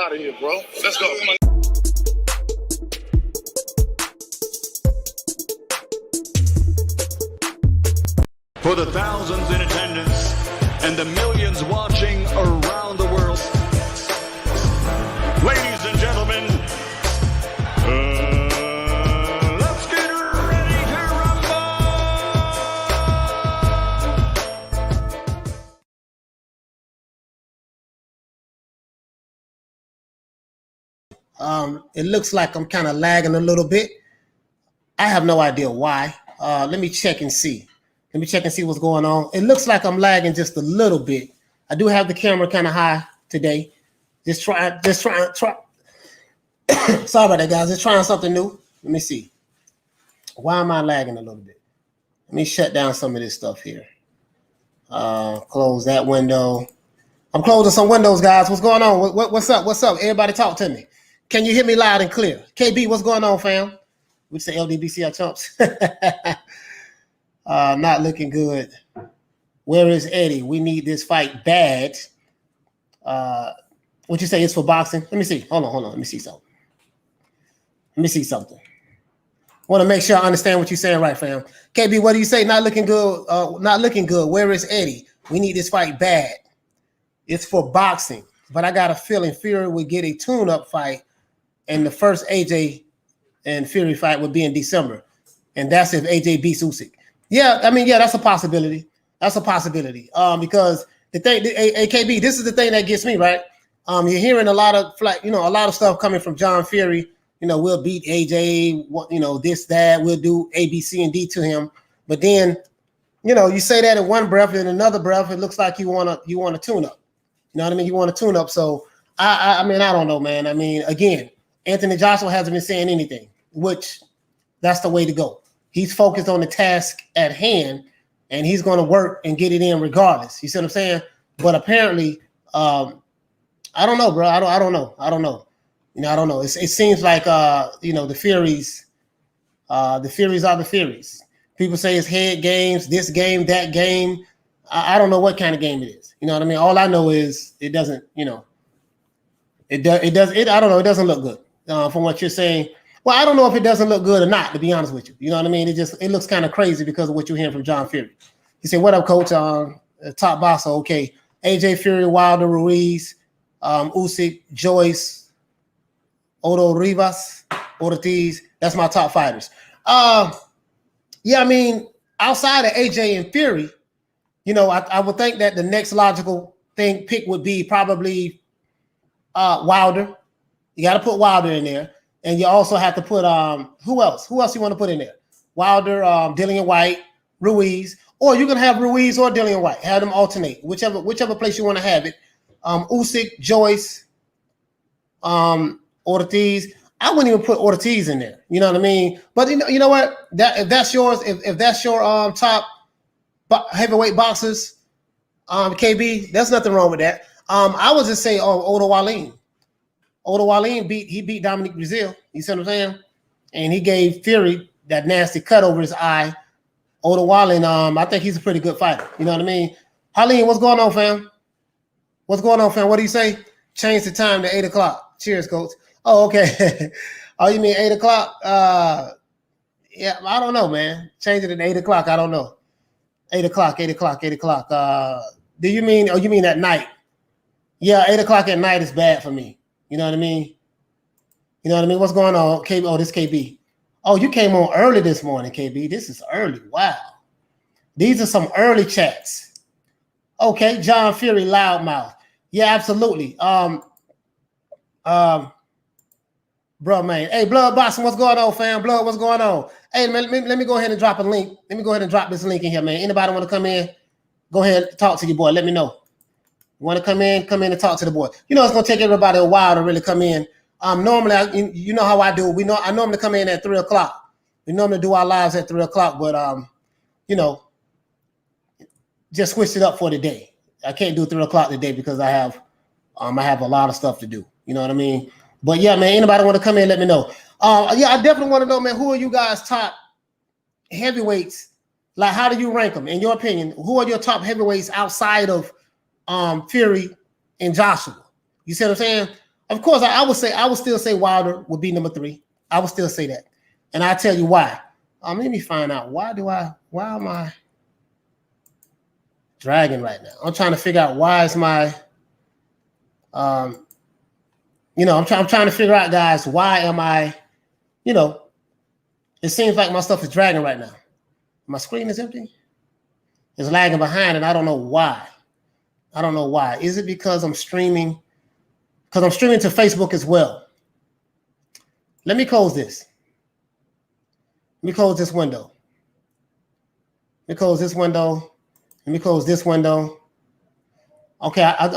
out of here, bro. Let's go. Come on. For the thousands in attendance and the millions watching around the world, ladies and gentlemen, let's get ready to rumble! It looks like I'm kind of lagging a little bit. I have no idea why. Let me check and see. Let me check and see what's going on. It looks like I'm lagging just a little bit. I do have the camera kind of high today. Just try. Sorry about that, guys. Just trying something new. Let me see. Why am I lagging a little bit? Let me shut down some of this stuff here. Close that window. I'm closing some windows, guys. What's going on? What's up? What's up? Everybody talk to me. Can you hear me loud and clear? KB, what's going on, fam? We say LDBCL chumps. Not looking good. Where is Eddie? We need this fight bad. What you say is for boxing? Let me see. Hold on. Let me see something. Want to make sure I understand what you're saying right, fam. KB, what do you say? Not looking good. Not looking good. Where is Eddie? We need this fight bad. It's for boxing. But I got a feeling Fury would get a tune-up fight, and the first AJ and Fury fight would be in December. And that's if AJ beats Usyk. Yeah, I mean, yeah, that's a possibility. Because the thing, AKB, this is the thing that gets me, right? You're hearing a lot of stuff coming from John Fury. We'll beat AJ, this, that, we'll do A, B, C, and D to him. But then, you say that in one breath, in another breath, it looks like you want to tune up. You know what I mean? You want to tune up. So I mean, I don't know, man. I mean, again, Anthony Joshua hasn't been saying anything, which that's the way to go. He's focused on the task at hand, and he's going to work and get it in regardless. You see what I'm saying? But apparently, I don't know, bro. I don't know. I don't know. I don't know. It seems like the Furies are the Furies. People say it's head games, this game, that game. I don't know what kind of game it is. You know what I mean? All I know is it doesn't. I don't know. It doesn't look good from what you're saying. Well, I don't know if it doesn't look good or not, to be honest with you. You know what I mean? It looks kind of crazy because of what you're hearing from John Fury. He said, "What up, coach? Top boxer, okay. AJ Fury, Wilder, Ruiz, Usyk, Joyce, Odo Rivas, Ortiz. That's my top fighters." Yeah, I mean, outside of AJ and Fury, I would think that the next logical pick would be probably Wilder. You got to put Wilder in there. And you also have to put who else? Who else you want to put in there? Wilder, Dillian White, Ruiz, or you can have Ruiz or Dillian White. Have them alternate, whichever place you want to have it. Usyk, Joyce, Ortiz. I wouldn't even put Ortiz in there. You know what I mean? But you know what? If that's yours, if that's your top heavyweight boxers, KB, there's nothing wrong with that. I would just say, Odo Wallin. Odo Wallin beat Dominic Brazil. You see what I'm saying? And he gave Fury that nasty cut over his eye. Odo Wallin, I think he's a pretty good fighter. You know what I mean? Harleen, what's going on, fam? What do you say? Change the time to 8 o'clock. Cheers, coach. Oh, okay. Oh, you mean 8 o'clock? Yeah, I don't know, man. Change it to 8 o'clock. I don't know. 8 o'clock. Do you mean at night? Yeah, 8 o'clock at night is bad for me. You know what I mean? What's going on? KB? Oh, this KB. Oh, you came on early this morning, KB. This is early. Wow. These are some early chats. Okay, John Fury, loudmouth. Yeah, absolutely. Bro, man. Hey, Blood Boxing, what's going on, fam? Blood, what's going on? Hey, man, let me go ahead and drop a link. Let me go ahead and drop this link in here, man. Anybody want to come in? Go ahead and talk to your boy. Let me know. You want to come in and talk to the boy. It's going to take everybody a while to really come in. Normally, you know how I do. I normally come in at 3 o'clock. We normally do our lives at 3 o'clock, but just switch it up for the day. I can't do 3 o'clock today because I have a lot of stuff to do. You know what I mean? But yeah, man, anybody want to come in, let me know. Yeah, I definitely want to know, man, who are you guys' top heavyweights? Like, how do you rank them? In your opinion, who are your top heavyweights outside of Fury and Joshua? You see what I'm saying? Of course, I would still say Wilder would be number 3. I would still say that, and I'll tell you why. Let me find out why am I dragging right now? I'm trying to figure out why is my I'm trying to figure out, guys, why am I, it seems like my stuff is dragging right now. My screen is empty. It's lagging behind, and I don't know why. Is it because I'm streaming? Because I'm streaming to Facebook as well. Let me close this. Let me close this window. Let me close this window. Let me close this window. Okay, I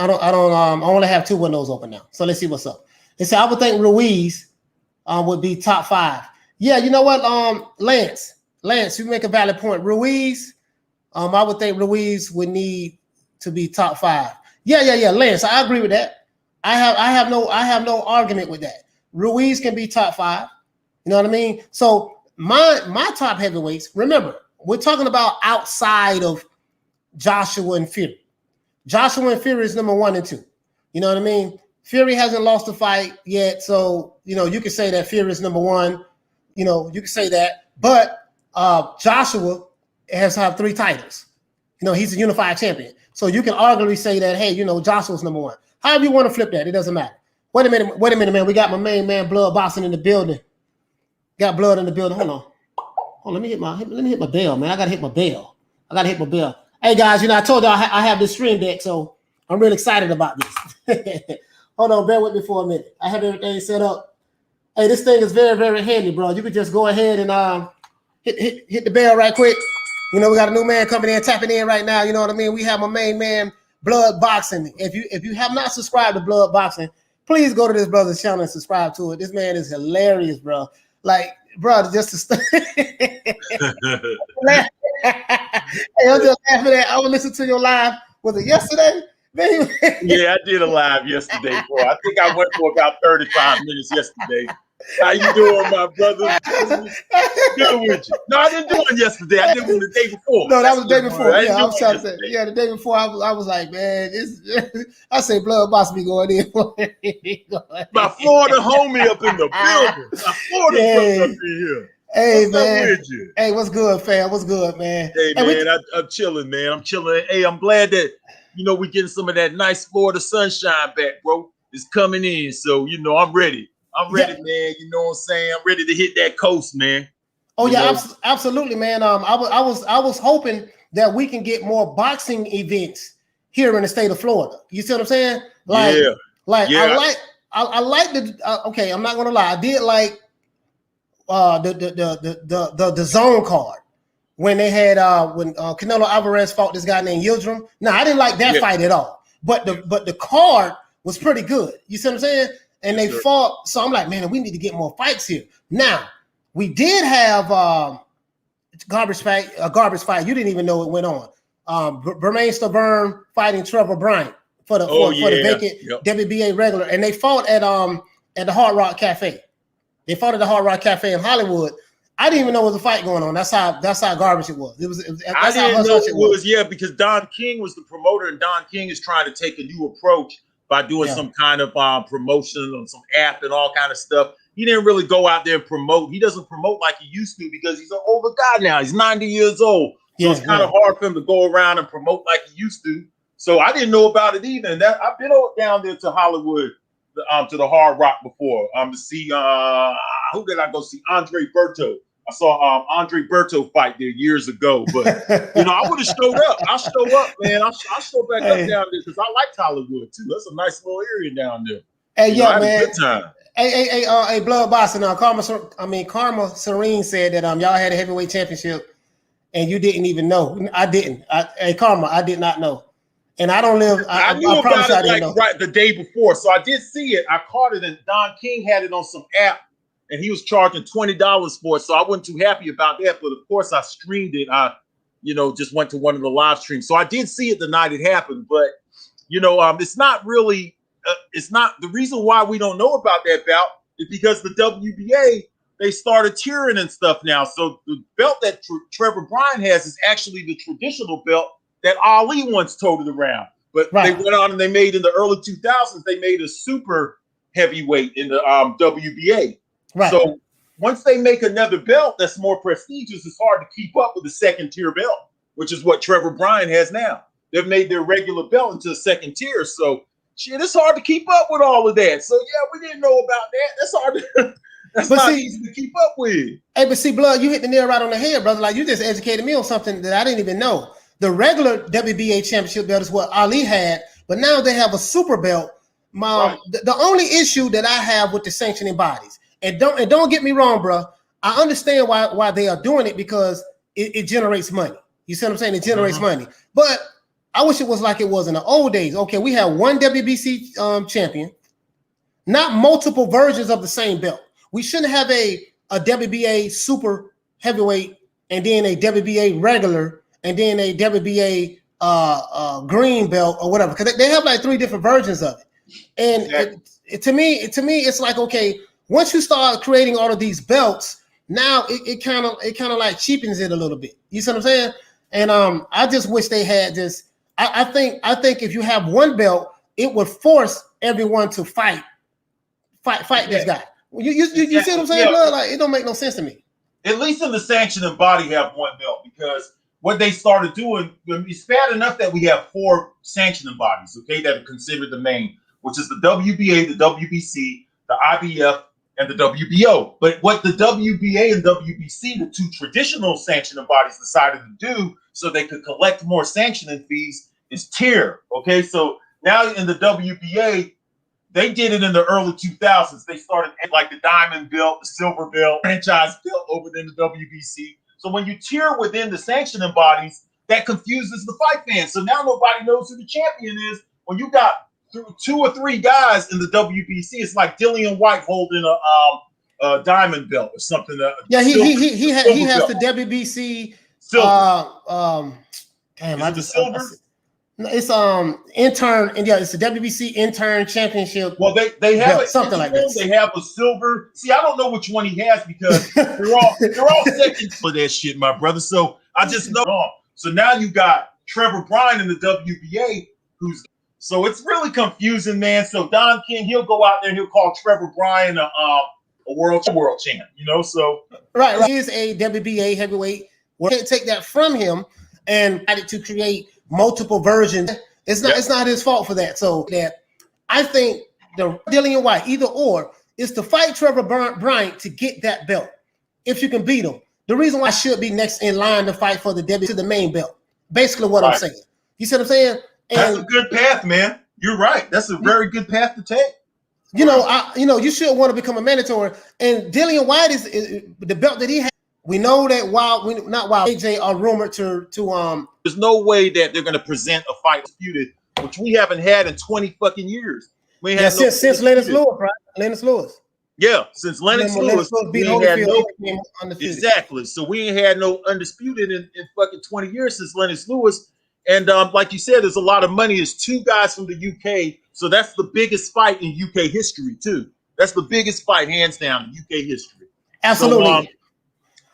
only have 2 windows open now. So let's see what's up. They say I would think Ruiz would be top 5. Yeah, you know what, Lance, you make a valid point. Ruiz, I would think Ruiz would need to be top 5. Yeah, Lance, I agree with that. I have no argument with that. Ruiz can be top 5. You know what I mean? So my top heavyweights, remember, we're talking about outside of Joshua and Fury. Joshua and Fury is number 1 and 2. You know what I mean? Fury hasn't lost a fight yet, so you can say that Fury is number 1. You can say that, but Joshua has had 3 titles. He's a unified champion, so you can arguably say that, hey, Joshua's number 1. However you want to flip that, it doesn't matter. Wait a minute, man. We got my main man, Blood Boxing, in the building. Got Blood in the building. Hold on. Let me hit my bell, man. I gotta hit my bell. Hey guys, I told y'all I have this stream deck, so I'm really excited about this. Hold on, bear with me for a minute. I have everything set up. Hey, this thing is very, very handy, bro. You could just go ahead and hit the bell right quick. We got a new man coming in, tapping in right now. You know what I mean? We have my main man, Blood Boxing. If you have not subscribed to Blood Boxing, please go to this brother's channel and subscribe to it. This man is hilarious, bro. Like, bro, just to hey, I'm just laughing at. I would listen to your live. Was it yesterday? Yeah, I did a live yesterday, bro. I think I went for about 35 minutes yesterday. How you doing, my brother? Good with you. No, I didn't do it yesterday. I did it the day before. No, that was the day before. Yeah, I was trying to say. Yeah, the day before, I was like, man, I say Blood Boss be going in. My Florida homie up in the building. My Florida brother up in here. Hey, man. Hey, what's good, fam? What's good, man? Hey, man, I'm chilling, man. I'm chilling. Hey, I'm glad that, we getting some of that nice Florida sunshine back, bro. It's coming in. So, I'm ready. I'm ready, man. You know what I'm saying? I'm ready to hit that coast, man. Oh, yeah, absolutely, man. I was hoping that we can get more boxing events here in the state of Florida. You see what I'm saying? I like the okay, I'm not gonna lie. I did like the zone card when they had when Canelo Alvarez fought this guy named Yildirim. Now, I didn't like that fight at all, but the card was pretty good. You see what I'm saying? And they fought, so I'm like, man, we need to get more fights here. Now, we did have a garbage fight. You didn't even know it went on. Bermain Stavern fighting Trevor Bryant for the vacant WBA regular, and they fought at the Hard Rock Cafe. They fought at the Hard Rock Cafe in Hollywood. I didn't even know there was a fight going on. That's how garbage it was. I didn't know it was. Yeah, because Don King was the promoter, and Don King is trying to take a new approach by doing some kind of promotion on some app and all kind of stuff. He didn't really go out there and promote. He doesn't promote like he used to because he's an older guy now. He's 90 years old. So it's kind of hard for him to go around and promote like he used to. So I didn't know about it either. And I've been down there to Hollywood, to the Hard Rock before, to see, who did I go see? Andre Berto. I saw Andre Berto fight there years ago, but I would have showed up. I'll show up, man. I'll show back up down there because I liked Hollywood too. That's a nice little area down there. Hey, I had man. a good time. Hey, Blood Boxing. Karma Serene said that y'all had a heavyweight championship and you didn't even know. I didn't. Karma, I did not know. And I don't live. I knew about it right the day before, so I did see it. I caught it, and Don King had it on some app. And he was charging $20 for it, so I wasn't too happy about that. But of course, I streamed it. I, just went to one of the live streams, so I did see it the night it happened. But it's not really. It's not the reason why we don't know about that bout is because the WBA they started cheering and stuff now. So the belt that Trevor Bryant has is actually the traditional belt that Ali once toted around. But they went on and they made in the early 2000s. They made a super heavyweight in the WBA. Right. So once they make another belt that's more prestigious, it's hard to keep up with the second tier belt, which is what Trevor Bryan has now. They've made their regular belt into a second tier. So shit, it's hard to keep up with all of that. So yeah, we didn't know about that. That's hard to that's not easy to keep up with. Hey, but see, Blood, you hit the nail right on the head, brother. Like, you just educated me on something that I didn't even know. The regular WBA championship belt is what Ali had, but now they have a super belt. The only issue that I have with the sanctioning bodies, and don't get me wrong, bro, I understand why they are doing it, because it generates money. You see what I'm saying? It generates money. But I wish it was like it was in the old days. Okay, we have one WBC champion, not multiple versions of the same belt. We shouldn't have a WBA super heavyweight and then a WBA regular and then a WBA green belt or whatever, because they have like 3 different versions of it. And exactly. To me, it's like, okay, once you start creating all of these belts, now it kind of like cheapens it a little bit. You see what I'm saying? And I just wish they had this. I think if you have one belt, it would force everyone to fight this guy. You see what I'm saying, Blood? Like, it don't make no sense to me. At least in the sanctioning body have one belt, because what they started doing, it's bad enough that we have 4 sanctioning bodies, okay, that are considered the main, which is the WBA, the WBC, the IBF, and the WBO. But what the WBA and WBC, the 2 traditional sanctioning bodies, decided to do so they could collect more sanctioning fees is tier, okay? So now in the WBA, they did it in the early 2000s. They started like the diamond belt, the silver belt, franchise belt over in the WBC. So when you tier within the sanctioning bodies, that confuses the fight fans. So now nobody knows who the champion is. When you got 2 or 3 guys in the WBC, it's like Dillian White holding a diamond belt or something. He has the WBC silver. The silver. It's intern, and it's the WBC intern championship. Well, they have something like that. They have a silver. See, I don't know which one he has, because they're all second for that shit, my brother. So I just know. So now you got Trevor Bryan in the WBA, so it's really confusing, man. So Don King, he'll go out there and he'll call Trevor Bryan a world champ, you know. So right, he is a WBA heavyweight. We can't take that from him and add it to create multiple versions. It's not his fault for that. So that I think the Dillian White, either or, is to fight Trevor Bryan to get that belt. If you can beat him, the reason why I should be next in line to fight for the main belt. Basically, what I'm saying. You see what I'm saying? And that's a good path, man. You're right. That's a very good path to take. You know, you should want to become a mandatory. And Dillian White is the belt that he has. We know that AJ are rumored to there's no way that they're going to present a fight disputed, which we haven't had in 20 fucking years. We had since Lennox Lewis, right? Lennox Lewis. Yeah, since Lennox Lewis we had exactly. So we ain't had no undisputed in fucking 20 years since Lennox Lewis. And like you said, there's a lot of money. There's 2 guys from the UK, so that's the biggest fight in UK history too. That's the biggest fight, hands down, in UK history. Absolutely. So,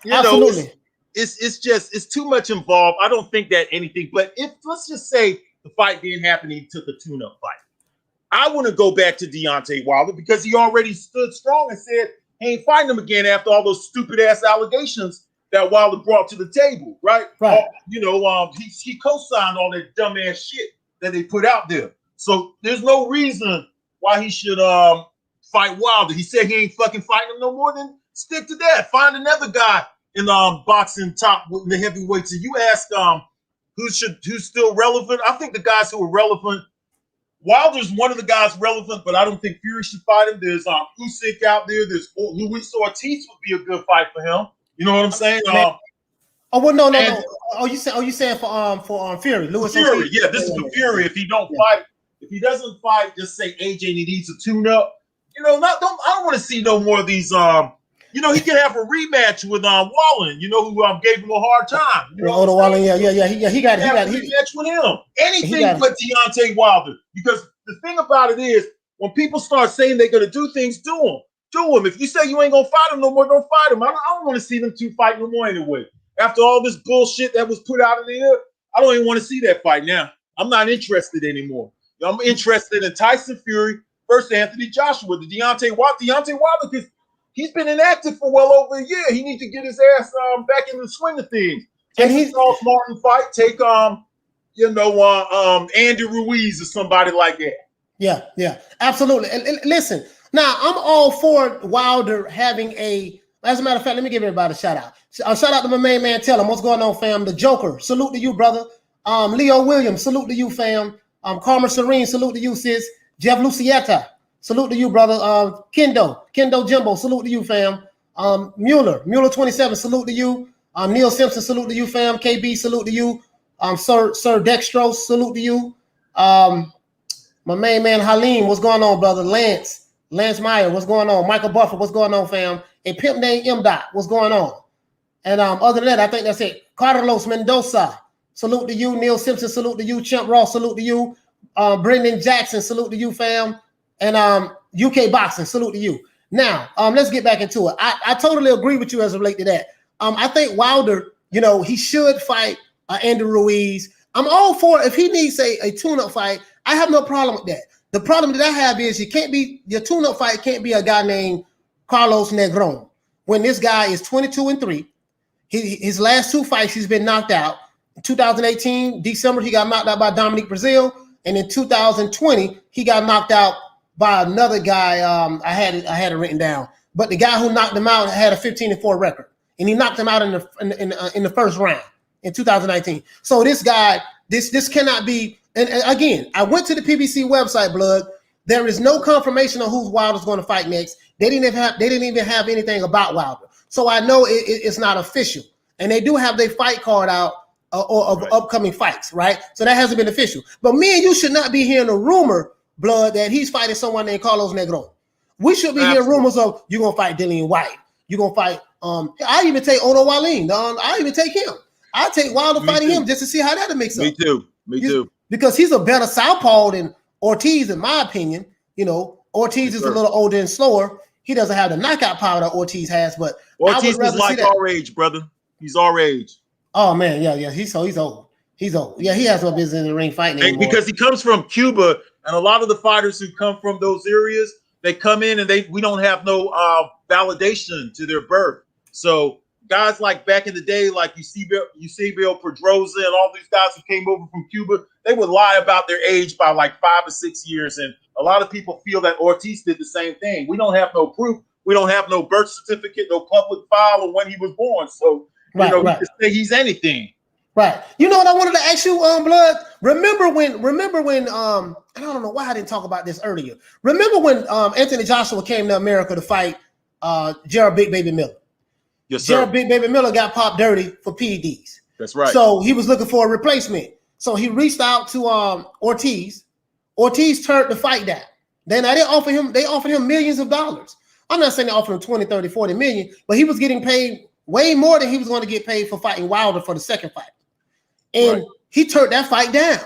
Absolutely. It's too much involved. I don't think that anything, but let's just say the fight didn't happen, he took a tune-up fight. I want to go back to Deontay Wilder, because he already stood strong and said he ain't fighting him again after all those stupid ass allegations that Wilder brought to the table, right? Right. He co-signed all that dumb ass shit that they put out there. So there's no reason why he should fight Wilder. He said he ain't fucking fighting him no more. Then stick to that. Find another guy in boxing top with the heavyweights. And you ask who's still relevant. I think the guys who are relevant, Wilder's one of the guys relevant, but I don't think Fury should fight him. There's Usyk out there. There's Luis Ortiz would be a good fight for him. You know what I'm saying? No. Oh, you saying for Fury, Luis Fury? Ortiz? Yeah, this is for Fury. If he doesn't fight, just say AJ needs a tune-up. I don't want to see no more of these. He could have a rematch with Wallen. Who gave him a hard time. Wallen, yeah. He got a rematch with him. Anything but Deontay Wilder. Because the thing about it is, when people start saying they're gonna do things, do them. Do them. If you say you ain't gonna fight him no more, don't fight him. I don't want to see them 2 fight no more anyway. After all this bullshit that was put out in the air, I don't even want to see that fight now. I'm not interested anymore. I'm interested in Tyson Fury versus Anthony Joshua. Deontay Wilder, because he's been inactive for well over a year. He needs to get his ass back in the swing of things. Take the Charles Martin fight. Take Andy Ruiz or somebody like that. Yeah, absolutely. And listen, now I'm all for Wilder having a. As a matter of fact, let me give everybody a shout out. Shout out to my main man. Tell him what's going on, fam. The Joker, salute to you, brother. Leo Williams, salute to you, fam. Karma Serene, salute to you, sis. Jeff Lucietta, salute to you, brother. Kendo Jimbo, salute to you, fam. Mueller 27, salute to you. Neil Simpson, salute to you, fam. KB, salute to you. Sir Dextros, salute to you. My main man Halim, what's going on, brother? Lance Meyer, what's going on? Michael Buffer, what's going on, fam? A pimp named M. Dot, what's going on? And other than that, I think that's it. Carlos Mendoza, salute to you. Neil Simpson, salute to you. Chimp Ross, salute to you. Brendan Jackson, salute to you, fam. And UK Boxing, salute to you. Now, let's get back into it. I totally agree with you as it relates to that. I think Wilder, he should fight Andy Ruiz. I'm all for it. If he needs a tune-up fight, I have no problem with that. The problem that I have is your tune-up fight can't be a guy named Carlos Negron. When this guy is 22-3, his last 2 fights, he's been knocked out. In 2018, December, he got knocked out by Dominic Brazil. And in 2020, he got knocked out by another guy. I had it written down. But the guy who knocked him out had a 15-4 record. And he knocked him out in the first round in 2019. So this guy, this cannot be. And again, I went to the PBC website, Blood. There is no confirmation on who Wilder's going to fight next. They didn't even have anything about Wilder. So I know it's not official. And they do have their fight card out of upcoming fights, right? So that hasn't been official. But me and you should not be hearing a rumor, Blood, that he's fighting someone named Carlos Negron. We should be hearing rumors of you're going to fight Dillian White. You're going to fight, I even take Ono Wallin. I even take him. I take Wilder fighting him just to see how that makes up. Me too. Because he's a better southpaw than Ortiz, in my opinion. Ortiz is a little older and slower. He doesn't have the knockout power that Ortiz has, but Ortiz is like our age, brother. He's our age. Oh man, yeah. He's old. Yeah, he has no business in the ring fighting anymore. Because he comes from Cuba, and a lot of the fighters who come from those areas, they come in and we don't have no validation to their birth. So guys like back in the day, like Eusebio Pedroza and all these guys who came over from Cuba, they would lie about their age by like 5 or 6 years. And a lot of people feel that Ortiz did the same thing. We don't have no proof. We don't have no birth certificate, no public file of when he was born. So, we can say he's anything. Right. You know what I wanted to ask you, Blood? Remember when I don't know why I didn't talk about this earlier. Remember when Anthony Joshua came to America to fight Gerald Big Baby Miller? Yes, sir. Gerald Big Baby Miller got popped dirty for PEDs. That's right. So he was looking for a replacement. So he reached out to Ortiz. Ortiz turned the fight down. Then they offered him millions of dollars. I'm not saying they offered him 20, 30, 40 million, but he was getting paid way more than he was going to get paid for fighting Wilder for the second fight. And he turned that fight down.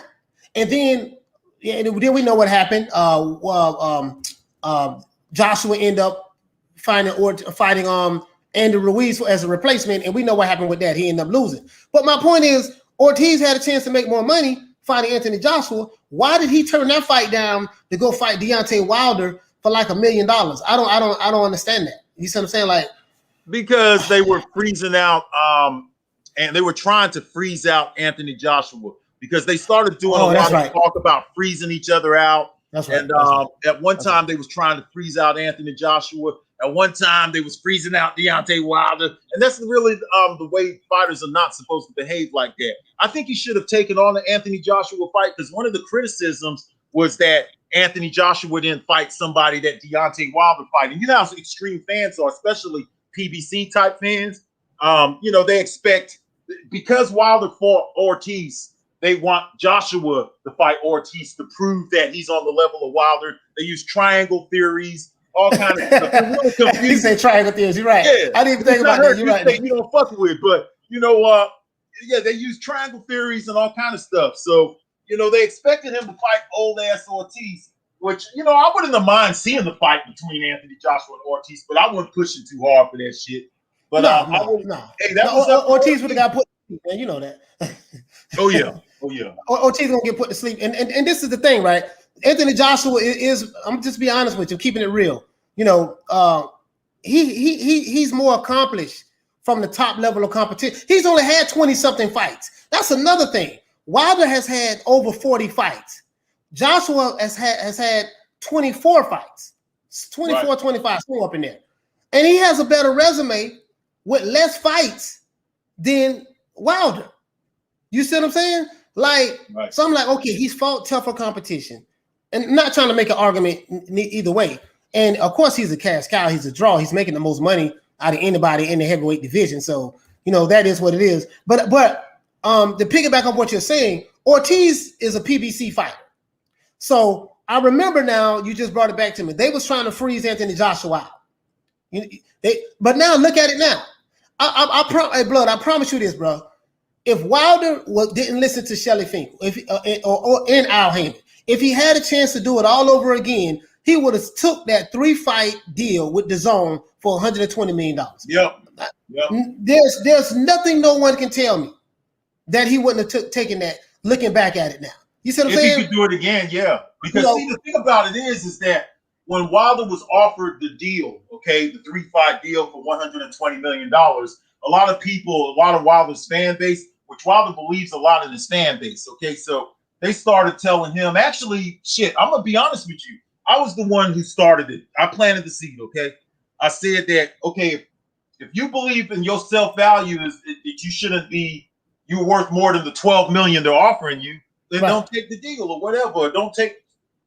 And then we know what happened. Joshua ended up fighting Andy Ruiz as a replacement, and we know what happened with that. He ended up losing. But my point is, Ortiz had a chance to make more money fighting Anthony Joshua. Why did he turn that fight down to go fight Deontay Wilder for like $1 million? I don't understand that. You see what I'm saying? Like, because they were freezing out, and they were trying to freeze out Anthony Joshua because they started doing a lot of talk about freezing each other out. That's right. And at one time they was trying to freeze out Anthony Joshua. At one time they was freezing out Deontay Wilder. And that's really the way fighters are not supposed to behave like that. I think he should have taken on the Anthony Joshua fight because one of the criticisms was that Anthony Joshua didn't fight somebody that Deontay Wilder fight. And you know how extreme fans are, especially PBC type fans. They expect, because Wilder fought Ortiz, they want Joshua to fight Ortiz to prove that he's on the level of Wilder. They use triangle theories, all kinds of stuff. It's really confusing. He said triangle theories. You're right. Yeah. I didn't even think about that. You're right. You don't fuck with, but they use triangle theories and all kind of stuff. So they expected him to fight old ass Ortiz, which I wouldn't have mind seeing the fight between Anthony Joshua and Ortiz, but I wasn't pushing too hard for that shit. But no. Hey, Ortiz would have got put to sleep, man. You know that. Oh yeah. Ortiz gonna get put to sleep, and this is the thing, right? Anthony Joshua is. I'm just be honest with you, keeping it real. You know, he's more accomplished from the top level of competition. He's only had 20-something fights. That's another thing. Wilder has had over 40 fights. Joshua has had 24 fights. 24, right. 25, somewhere up in there. And he has a better resume with less fights than Wilder. You see what I'm saying? Like, right. So I'm like, okay, he's fought tougher competition. And not trying to make an argument either way. And of course, he's a cash cow. He's a draw. He's making the most money out of anybody in the heavyweight division. So, you know, that is what it is. But to piggyback on what you're saying, Ortiz is a PBC fighter. So I remember now, you just brought it back to me. They was trying to freeze Anthony Joshua out. But now look at it now. Hey, Blood, I promise you this, bro. If Wilder didn't listen to Shelly Finkel, or Al Haymon, if he had a chance to do it all over again, he would have took that 3-fight deal with DAZN for $120 million. Yep. There's nothing no one can tell me that he wouldn't have taken that. Looking back at it now, you see what I'm saying? If he could do it again, yeah. Because see, the thing about it is that when Wilder was offered the deal, okay, the 3-fight deal for $120 million, a lot of Wilder's fan base, which Wilder believes a lot in his fan base, okay, so they started telling him, actually, shit, I'm gonna be honest with you. I was the one who started it. I planted the seed, okay? I said that, okay, if you believe in your self-value is that you shouldn't be, you're worth more than the $12 million they're offering you, then don't take the deal or whatever.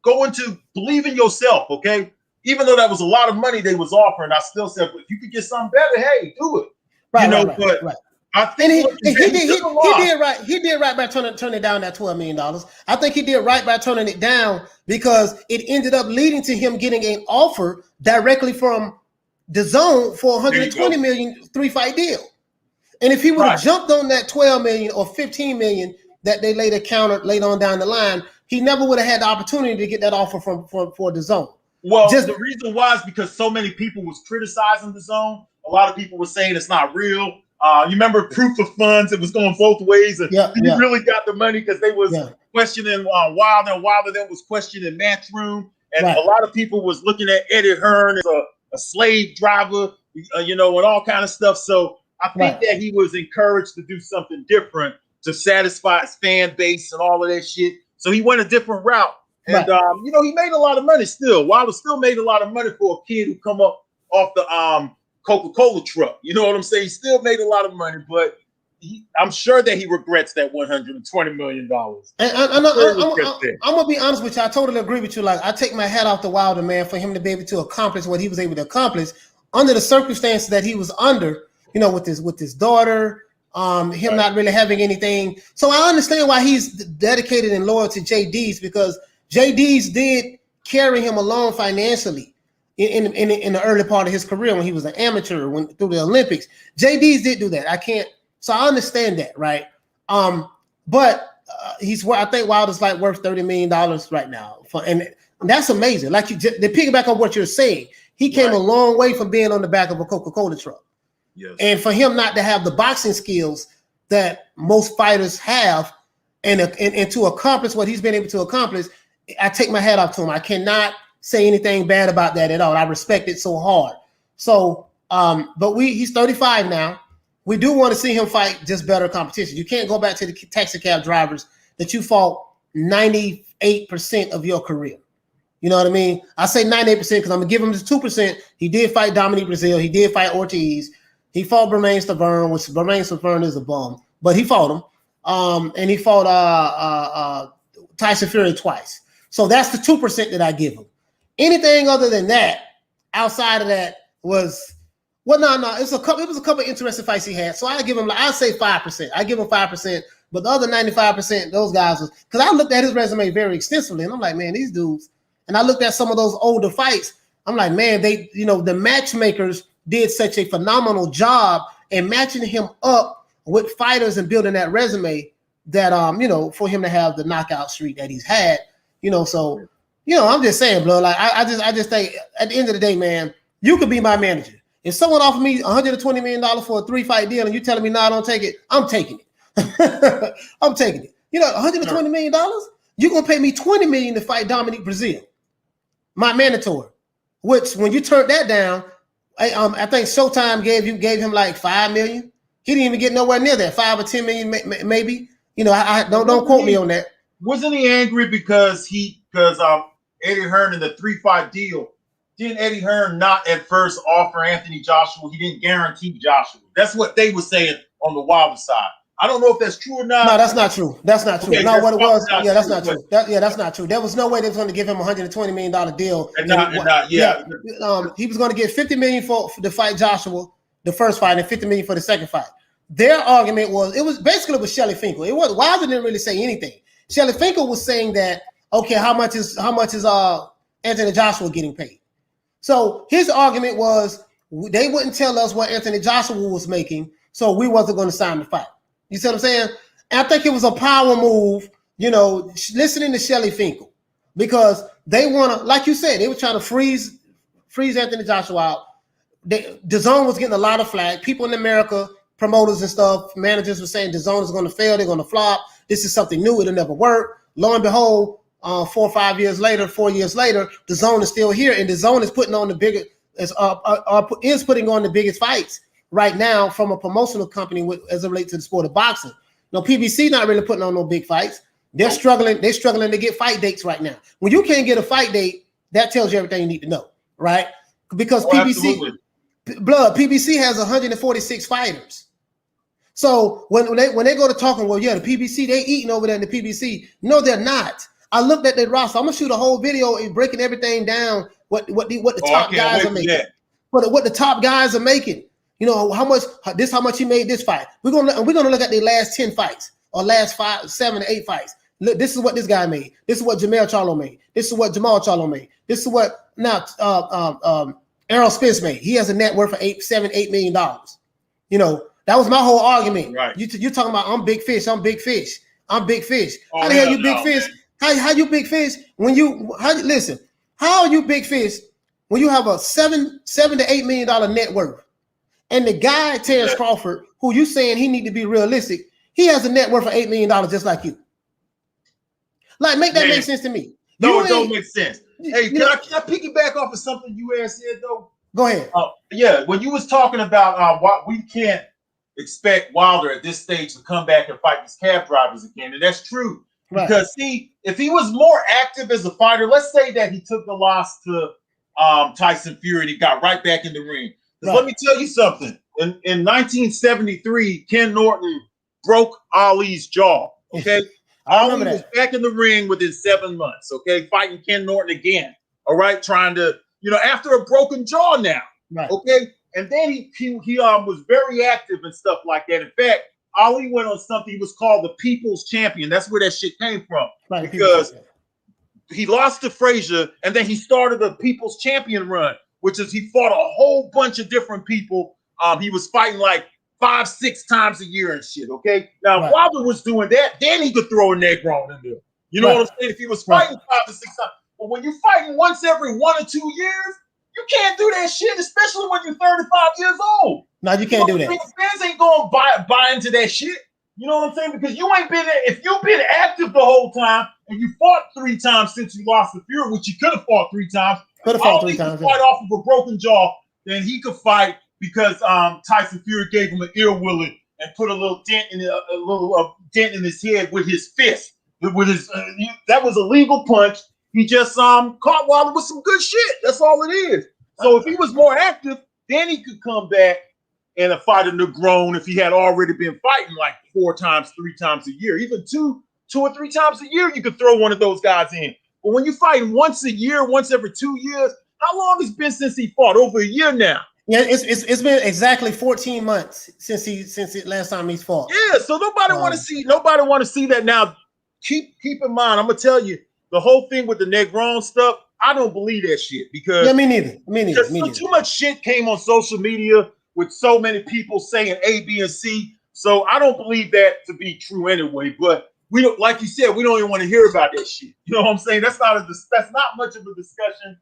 Go into believe in yourself, okay? Even though that was a lot of money they was offering, I still said, if you could get something better, hey, do it. But I think he did right. He did right by turning down that $12 million. I think he did right by turning it down because it ended up leading to him getting an offer directly from DAZN for $120 million 3-fight deal. And if he would have jumped on that $12 million or $15 million that they later countered later on down the line, he never would have had the opportunity to get that offer for DAZN. Well, the reason why is because so many people was criticizing DAZN. A lot of people were saying it's not real. You remember proof of funds? It was going both ways, and he really got the money because they was questioning Wilder, and Wilder then was questioning Matchroom, and a lot of people was looking at Eddie Hearn as a slave driver, and all kind of stuff. So I think that he was encouraged to do something different to satisfy his fan base and all of that shit. So he went a different route. And, he made a lot of money still. Wilder still made a lot of money for a kid who come up off the Coca-Cola truck. You know what I'm saying? He still made a lot of money, but I'm sure that he regrets that $120 million. And I'm going to be honest with you. I totally agree with you. Like, I take my hat off to Wilder, man, for him to be able to accomplish what he was able to accomplish under the circumstances that he was under, with his daughter, him not really having anything. So I understand why he's dedicated and loyal to JD's, because JD's did carry him along financially in the early part of his career when he was an amateur through the Olympics. JD's did do that. So I understand that, right? But I think Wilder's like worth $30 million right now, and that's amazing. Like to piggyback on what you're saying, he came a long way from being on the back of a Coca-Cola truck. Yes. And for him not to have the boxing skills that most fighters have, and to accomplish what he's been able to accomplish, I take my hat off to him. I cannot say anything bad about that at all. I respect it so hard. So, but he's 35 now. We do want to see him fight just better competition. You can't go back to the taxi cab drivers that you fought 98% of your career. You know what I mean? I say 98% because I'm going to give him this 2%. He did fight Dominique Brazil. He did fight Ortiz. He fought Bermain Stavern, which Bermain Stavern is a bum, but he fought him. And he fought Tyson Fury twice. So that's the 2% that I give him. Anything other than that, outside of that, was no. It was a couple of interesting fights he had. So I give him, I'd say 5%. I give him 5%, but the other 95%, those guys was, because I looked at his resume very extensively, and I'm like, man, these dudes. And I looked at some of those older fights. I'm like, man, the matchmakers did such a phenomenal job in matching him up with fighters and building that resume that for him to have the knockout streak that he's had, so I'm just saying, bro, like I just think at the end of the day, man, you could be my manager. If someone offered me $120 million for a 3-fight deal and you telling me no, I don't take it, I'm taking it. I'm taking it. $120 million? you're gonna pay me $20 million to fight Dominique Brazil, my mandatory. Which when you turned that down, I think Showtime gave him like $5 million. He didn't even get nowhere near that, 5 or 10 million maybe. You know, I don't quote me on that. Wasn't he angry because Eddie Hearn in the 3-fight deal? Didn't Eddie Hearn not at first offer Anthony Joshua? He didn't guarantee Joshua. That's what they were saying on the Wilder side. I don't know if that's true or not. No, that's not true. That's not true. Okay, no, what it was, that's true, not true. That's not true. There was no way they was going to give him a $120 million deal. He was going to get $50 million for the fight Joshua, the first fight, and $50 million for the second fight. Their argument was, it was basically with Shelly Finkel. It was Wilder didn't really say anything. Shelly Finkel was saying that, okay, how much is Anthony Joshua getting paid? So his argument was they wouldn't tell us what Anthony Joshua was making, so we wasn't going to sign the fight. You see what I'm saying? I think it was a power move, you know, listening to Shelly Finkel, because they want to, like you said, they were trying to freeze Anthony Joshua out. DAZN was getting a lot of flack. People in America, promoters and stuff, managers were saying DAZN is going to fail, they're going to flop. This is something new, it'll never work. Lo and behold, 4 or 5 years later, 4 years later, DAZN is still here, and DAZN is putting on the biggest, is putting on the biggest fights right now from a promotional company as it relates to the sport of boxing. No, PBC not really putting on no big fights. They're struggling to get fight dates right now. When you can't get a fight date, that tells you everything you need to know, right? Because PBC has 146 fighters. So when they go to talking, well, yeah, the PBC, they eating over there in the PBC. No, they're not. I looked at their roster. I'm gonna shoot a whole video and breaking everything down, what the top guys are making. What the top guys are making. You know, how much he made this fight. We're gonna look at the last 10 fights or last 5, 7 to 8 fights. Look, this is what this guy made. This is what Jamal Charlo made. This is what Jamal Charlo made. This is what now Errol Spence made. He has a net worth of $8 million. You know, that was my whole argument. Right. You're talking about I'm big fish. I'm big fish. I'm big fish. How the hell you big fish? How you big fish when you listen? How are you big fish when you have a $7 to $8 million net worth? And the guy, Terrence Crawford, who you saying he need to be realistic, he has a net worth of $8 million just like you. Like, make that make sense to me. No, it don't make sense. Hey, can I piggyback off of something you had said though? Go ahead. Yeah, when you was talking about what we can't expect Wilder at this stage to come back and fight these cab drivers again, and that's true. Right. Because if he was more active as a fighter, let's say that he took the loss to Tyson Fury and he got right back in the ring. Right. Let me tell you something. In 1973, Ken Norton broke Ali's jaw. Okay, Ali was back in the ring within 7 months. Okay, fighting Ken Norton again. All right, trying to, you know, after a broken jaw now. Right. Okay, and then he was very active and stuff like that. In fact, Ali went on something he was called the People's Champion. That's where that shit came from. Right, because he lost to Frazier, and then he started the People's Champion run, which is he fought a whole bunch of different people. He was fighting like 5-6 times a year and shit, okay? Now, if Wilder was doing that, then he could throw a Negron in there. You know what I'm saying? If he was fighting 5 to 6 times. But when you're fighting once every 1 or 2 years, you can't do that shit, especially when you're 35 years old. No, you can't do that. Fans ain't going to buy into that shit. You know what I'm saying? Because you ain't been, if you've been active the whole time and you fought 3 times since you lost to Fury, which you could have fought 3 times. Could have fought 3 times. Fight off of a broken jaw, then he could fight because Tyson Fury gave him an ear willing and put a little dent in his head with his fist. With his that was a legal punch. He just caught Wilder with some good shit. That's all it is. So if he was more active, then he could come back and fight a Negron if he had already been fighting like 4 times, 3 times a year, even 2 or 3 times a year. You could throw one of those guys in. But when you're fighting once a year, once every 2 years, how long has it been since he fought? Over a year now. Yeah, it's been exactly 14 months since the last time he's fought. Yeah, so nobody want to see that. Now, keep in mind, I'm gonna tell you the whole thing with the Negron stuff. I don't believe that shit because me neither. Too much shit came on social media with so many people saying A, B, and C. So I don't believe that to be true anyway. But we don't, like you said, we don't even want to hear about that shit. You know what I'm saying? That's not much of a discussion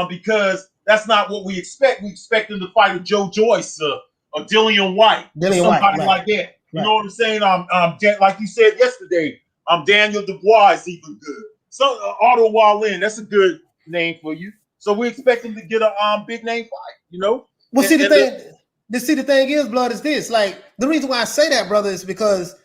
because that's not what we expect. We expect him to fight a Joe Joyce or Dillian White, somebody like that. You know what I'm saying? Like you said yesterday, Daniel Dubois is even good. So Otto Wallin, that's a good name for you. So we expect him to get a big name fight, you know. Well, see the thing is, blood, is this. Like, the reason why I say that, brother, is because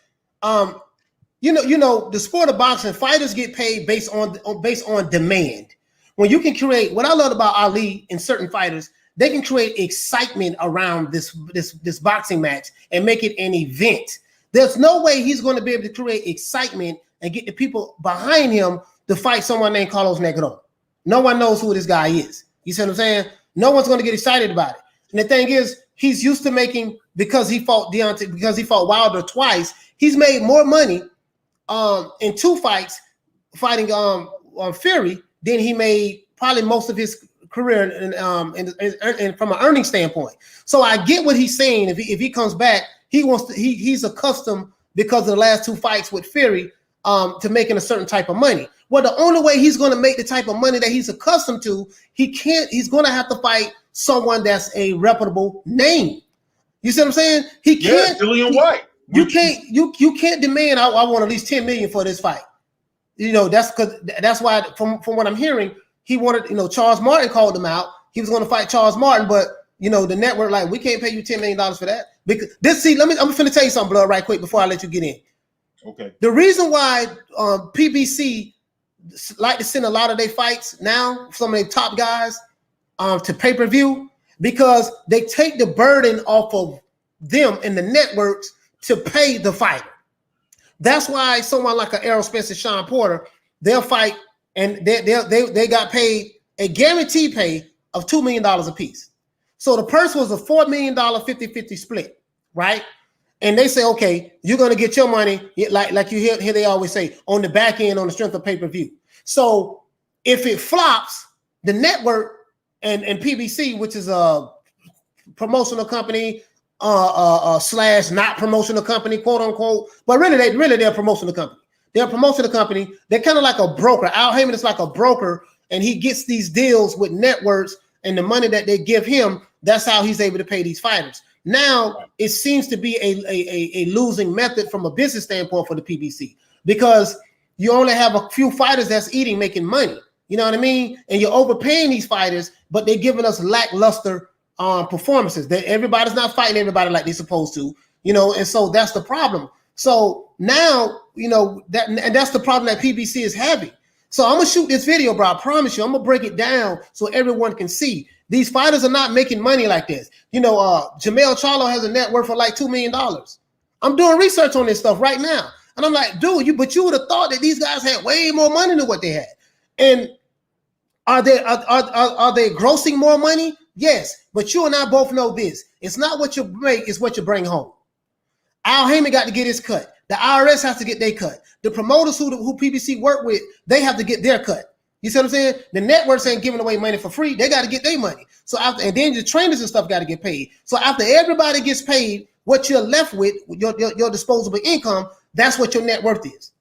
you know, the sport of boxing, fighters get paid based on demand. When you can create, what I love about Ali and certain fighters, they can create excitement around this boxing match and make it an event. There's no way he's going to be able to create excitement and get the people behind him to fight someone named Carlos Negron. No one knows who this guy is. You see what I'm saying? No one's going to get excited about it. And the thing is, he's used to making, because he fought Wilder twice, he's made more money in 2 fights fighting Fury than he made probably most of his career and from an earning standpoint. So I get what he's saying. If he comes back, he's accustomed, because of the last 2 fights with Fury, to making a certain type of money. Well, the only way he's going to make the type of money that he's accustomed to, he's going to have to fight someone that's a reputable name. You see what I'm saying? He can't. Dillian White. You can't demand. I want at least $10 million for this fight. You know, that's why from what I'm hearing, he wanted. You know, Charles Martin called him out. He was going to fight Charles Martin, but you know, the network like, we can't pay you $10 million for that. Because I'm finna tell you something, blood, right quick before I let you get in. Okay. The reason why PBC like to send a lot of their fights now, some of their top guys, to pay-per-view, because they take the burden off of them and the networks to pay the fighter. That's why someone like an Errol Spence and Sean Porter, they'll fight and they got paid a guaranteed pay of $2 million a piece. So the purse was a $4 million 50-50 split, right? And they say, okay, you're going to get your money, like you hear they always say, on the back end, on the strength of pay-per-view. So if it flops, the network and PBC, which is a promotional company, slash not promotional company, quote unquote, but really they're a promotional company. They're a promotional company. They're kind of like a broker. Al Heyman is like a broker, and he gets these deals with networks, and the money that they give him, that's how he's able to pay these fighters. Now, it seems to be a losing method from a business standpoint for the PBC, because you only have a few fighters that's making money. You know what I mean? And you're overpaying these fighters, but they're giving us lackluster performances. Everybody's not fighting everybody like they're supposed to, you know, and so that's the problem. So now, you know, that's the problem that PBC is having. So I'm going to shoot this video, bro. I promise you, I'm going to break it down so everyone can see. These fighters are not making money like this. You know, Jamel Charlo has a net worth of like $2 million. I'm doing research on this stuff right now. And I'm like, dude, you would have thought that these guys had way more money than what they had. And are they grossing more money? Yes. But you and I both know this. It's not what you make, it's what you bring home. Al Heyman got to get his cut. The IRS has to get their cut. The promoters who PBC work with, they have to get their cut. You see what I'm saying? The networks ain't giving away money for free. They got to get their money. So and then the trainers and stuff got to get paid. So after everybody gets paid, what you're left with, your disposable income, that's what your net worth is.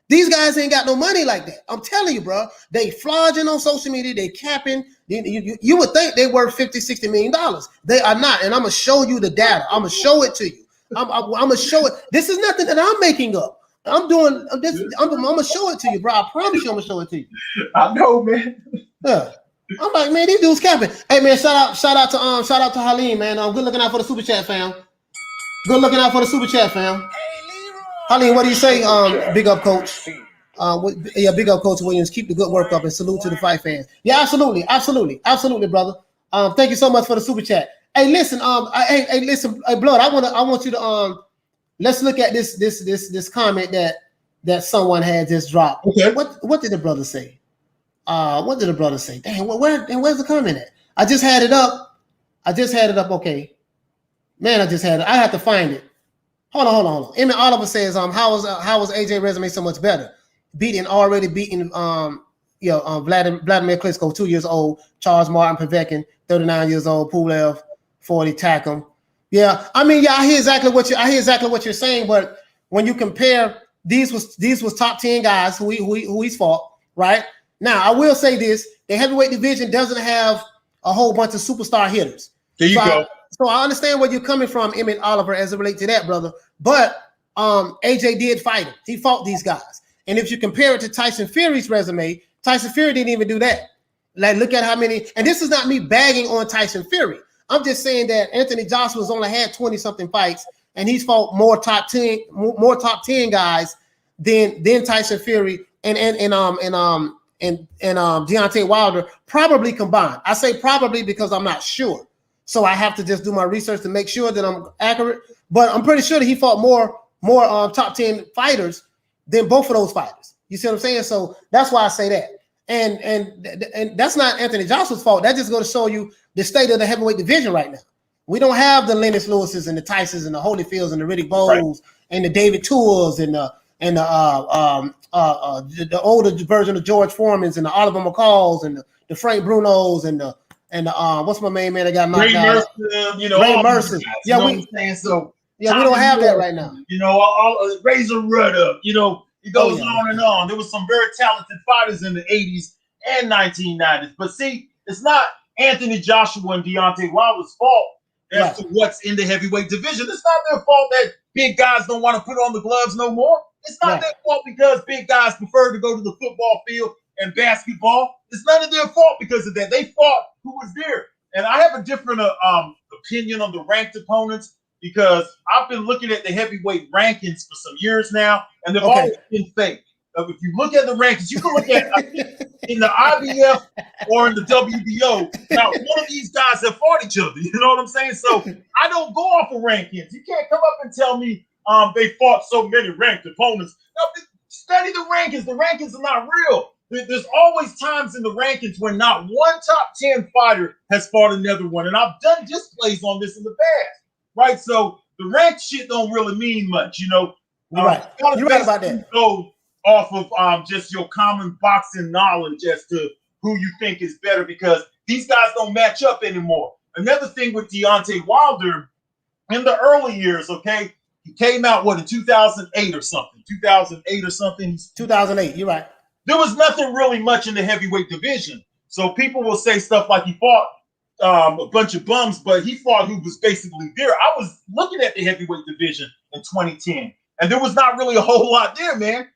These guys ain't got no money like that. I'm telling you, bro. They flogging on social media. They capping. You would think they worth $50-60 million. They are not. And I'm going to show you the data. I'm going to show it to you. I'm going to show it. This is nothing that I'm making up. I'm doing this. I'm going to show it to you, bro. I promise you I'm going to show it to you. I know, man. Yeah. I'm like, man, these dudes capping. Hey, man, shout out to Halim, man. Good looking out for the super chat, fam. Good looking out for the super chat, fam. Halim, what do you say? Big up, coach. Big up, Coach Williams. Keep the good work up and salute to the fight fans. Yeah, absolutely, brother. Thank you so much for the super chat. Hey, listen, hey, Blood. I want you to let's look at this comment that someone had just dropped. Okay. What did the brother say? What did the brother say? Damn, where's the comment at? I just had it up. Okay. Man, I just had it. I have to find it. Hold on. Emmett Oliver says, how was AJ resume so much better? Already beaten Vladimir Klitschko, 2 years old, Charles Martin Povetkin, 39 years old, Pulev, 40, Takum. Yeah, I mean, yeah, I hear exactly what you're saying, but when you compare, these was top 10 guys who he's fought, right? Now, I will say this, the heavyweight division doesn't have a whole bunch of superstar hitters. There you go. So I understand where you're coming from, Emmett Oliver, as it relates to that, brother. But AJ did fight him. He fought these guys. And if you compare it to Tyson Fury's resume, Tyson Fury didn't even do that. Like, look at how many, and this is not me bagging on Tyson Fury. I'm just saying that Anthony Joshua's only had 20-something fights, and he's fought more top 10 guys than Tyson Fury and Deontay Wilder probably combined. I say probably because I'm not sure. So I have to just do my research to make sure that I'm accurate. But I'm pretty sure that he fought more top 10 fighters than both of those fighters. You see what I'm saying? So that's why I say that. And that's not Anthony Joshua's fault. That just going to show you the state of the heavyweight division right now. We don't have the Lennox Lewises and the Tysons and the Holyfields and the Riddick Bowles and the David Tours and the older version of George Foreman's and the Oliver McCalls and the Frank Brunos and the what's my main man that got knocked out? Ray Mercer. Yeah, we don't have that right now. Razor Rudder. It goes on and on. There was some very talented fighters in the 80s and 1990s. But see, it's not Anthony Joshua and Deontay Wilder's fault as to what's in the heavyweight division. It's not their fault that big guys don't want to put on the gloves no more. It's not their fault because big guys prefer to go to the football field and basketball. It's none of their fault because of that. They fought who was there. And I have a different opinion on the ranked opponents because I've been looking at the heavyweight rankings for some years now, and they've always been fake. If you look at the rankings, you can look at in the IBF or in the WBO. Now, one of these guys have fought each other. You know what I'm saying? So I don't go off of rankings. You can't come up and tell me they fought so many ranked opponents. No, study the rankings. The rankings are not real. There's always times in the rankings when not one top 10 fighter has fought another one. And I've done displays on this in the past, right? So the ranked shit don't really mean much, Right. You're right about that. Go off of just your common boxing knowledge as to who you think is better because these guys don't match up anymore. Another thing with Deontay Wilder, in the early years, he came out, in 2008 or something? 2008 or something? 2008, you're right. There was nothing really much in the heavyweight division. So people will say stuff like he fought a bunch of bums, but he fought who was basically there. I was looking at the heavyweight division in 2010, and there was not really a whole lot there, man.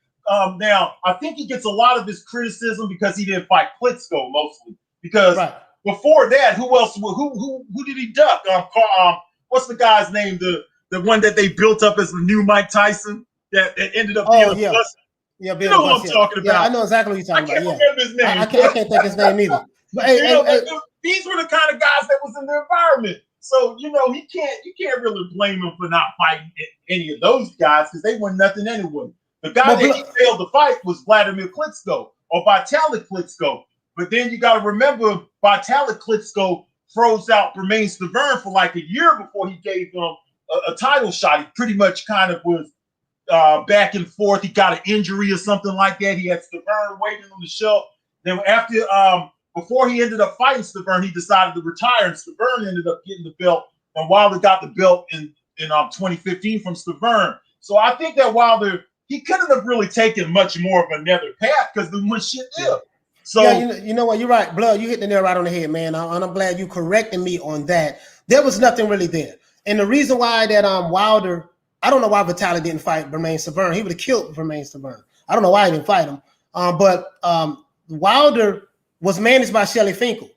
Now, I think he gets a lot of his criticism because he didn't fight Klitschko mostly. Because before that, who else? Who did he duck? What's the guy's name? The one that they built up as the new Mike Tyson that ended up being a bust. Yeah, you know what I'm talking about. Yeah, I know exactly what you're talking about. I can't remember his name. I can't think his name either. But these were the kind of guys that was in the environment. So you can't really blame him for not fighting any of those guys because they were nothing anyway. The guy that he failed to fight was Vladimir Klitschko or Vitalik Klitschko. But then you got to remember, Vitalik Klitschko froze out Bermane Stiverne for like a year before he gave him a title shot. He pretty much kind of was back and forth. He got an injury or something like that. He had Stiverne waiting on the shelf. Then after, before he ended up fighting Stiverne, he decided to retire, and Stiverne ended up getting the belt. And Wilder got the belt in 2015 from Stiverne. So I think that Wilder, he couldn't have really taken much more of another path because the one shit there. So you know what? You're right, Blood. You hit the nail right on the head, man. And I'm glad you corrected me on that. There was nothing really there, and the reason why that Wilder, I don't know why Vitalik didn't fight Bermane Stiverne. He would have killed Bermane Stiverne. I don't know why he didn't fight him. But Wilder was managed by Shelly Finkel,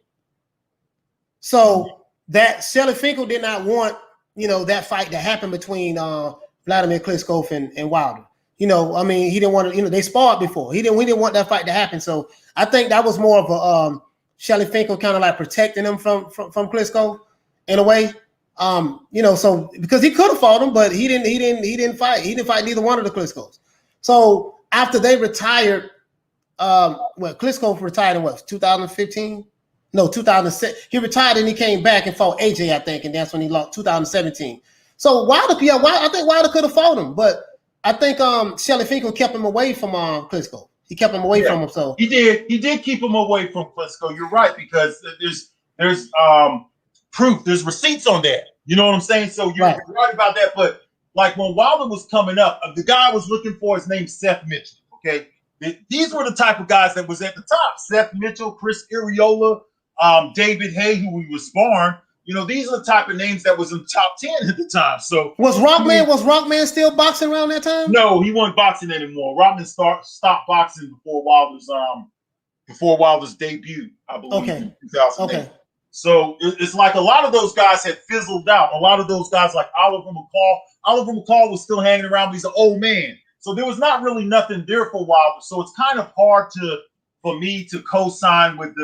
so that Shelly Finkel did not want that fight to happen between Vladimir Klitschko and Wilder. He didn't want to, they sparred before. We didn't want that fight to happen. So I think that was more of a Shelly Finkel kind of like protecting him from Klitschko in a way. So because he could have fought him, but he didn't fight. He didn't fight neither one of the Klitschkos. So after they retired, Klitschko retired in 2015? No, 2006. He retired and he came back and fought AJ, I think, and that's when he lost 2017. So Wilder, I think Wilder could have fought him, but I think Shelly Finkel kept him away from Klitschko. He kept him away from him. So he did keep him away from Klitschko. You're right, because there's proof, there's receipts on that. You know what I'm saying? So you're right about that. But like when Wilder was coming up, the guy I was looking for, his name's Seth Mitchell. Okay, these were the type of guys that was at the top. Seth Mitchell, Chris Arreola, David Hay, who we was sparring. You know, these are the type of names that was in top 10 at the time. So was Rockman still boxing around that time? No, he wasn't boxing anymore. Rockman stopped boxing before Wilder's debut, I believe, in 2008. Okay. So it's like a lot of those guys had fizzled out. A lot of those guys, like Oliver McCall was still hanging around, but he's an old man. So there was not really nothing there for Wilder. So it's kind of hard for me to co-sign with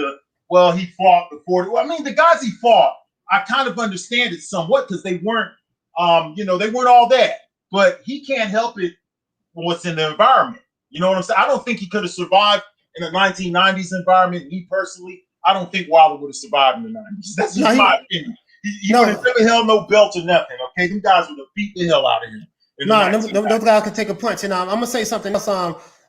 he fought before. Well, I mean, the guys he fought, I kind of understand it somewhat because they weren't, they weren't all that. But he can't help it for what's in the environment. You know what I'm saying? I don't think he could have survived in a 1990s environment. Me personally, I don't think Wilder would have survived in the 90s. That's just my opinion. He would have never held no belt or nothing. Okay, them guys would have beat the hell out of him. Those guys can take a punch. And I'm gonna say something else.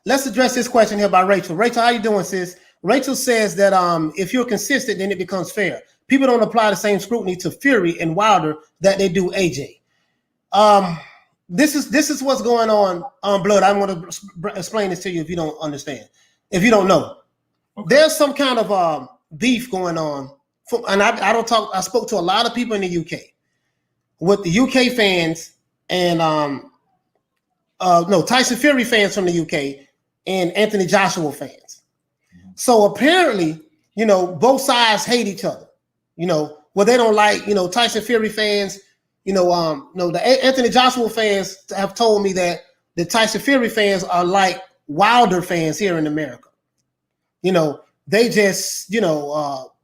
Let's address this question here by Rachel. Rachel, how you doing, sis? Rachel says that if you're consistent, then it becomes fair. People don't apply the same scrutiny to Fury and Wilder that they do AJ. This is what's going on Blood. I want to explain this to you if you don't understand. If you don't know, there's some kind of beef going on. And I spoke to a lot of people in the UK with the UK fans and Tyson Fury fans from the UK and Anthony Joshua fans. So apparently, both sides hate each other. They don't like, Tyson Fury fans, the Anthony Joshua fans have told me that the Tyson Fury fans are like Wilder fans here in America. They just,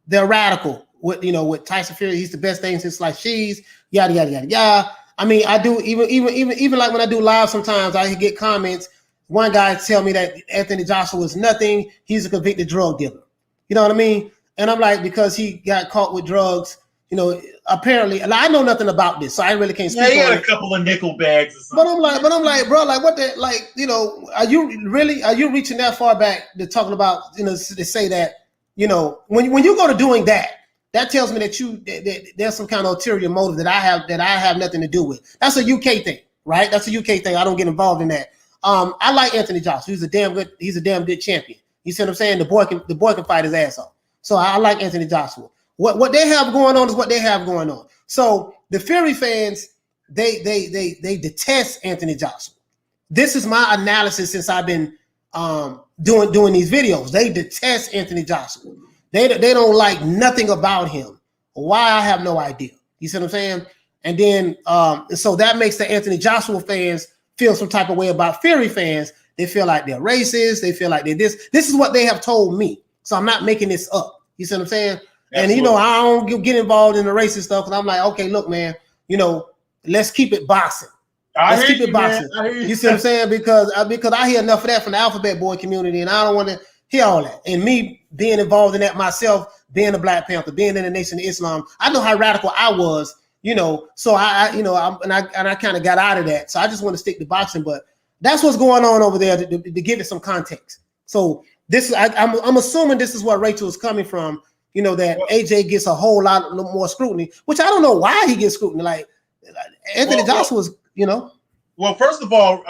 they're radical with Tyson Fury. He's the best thing since like cheese, yada, yada, yada, yada. I mean, I do even like when I do live, sometimes I get comments. One guy tell me that Anthony Joshua is nothing. He's a convicted drug dealer. You know what I mean? And I'm like, because he got caught with drugs, apparently, and I know nothing about this, so I really can't speak. He had a couple of nickel bags or something. But I'm like, bro, like what the, like, are you reaching that far back to talking about, to say that, when you go to doing that, that tells me that there's some kind of ulterior motive that I have nothing to do with. That's a UK thing, right? That's a UK thing. I don't get involved in that. I like Anthony Joshua. He's a damn good champion. You see what I'm saying? The boy can fight his ass off. So I like Anthony Joshua. What they have going on is what they have going on. So the Fury fans, they detest Anthony Joshua. This is my analysis since I've been doing these videos. They detest Anthony Joshua. They don't like nothing about him. Why, I have no idea. You see what I'm saying? And then so that makes the Anthony Joshua fans feel some type of way about Fury fans. They feel like they're racist. They feel like they're this. This is what they have told me. So I'm not making this up. You see what I'm saying? Absolutely. And I don't get involved in the racist stuff. And I'm like, okay, look, man, let's keep it boxing. Let's keep it boxing. You see what I'm saying? Because I hear enough of that from the Alphabet Boy community, and I don't want to hear all that. And me being involved in that myself, being a Black Panther, being in the Nation of Islam, I know how radical I was. So I kind of got out of that. So I just want to stick to boxing, but that's what's going on over there to give it some context. So I'm assuming this is what Rachel is coming from. That AJ gets a whole lot more scrutiny, which I don't know why he gets scrutiny. Like Anthony Joshua's, Well, first of all,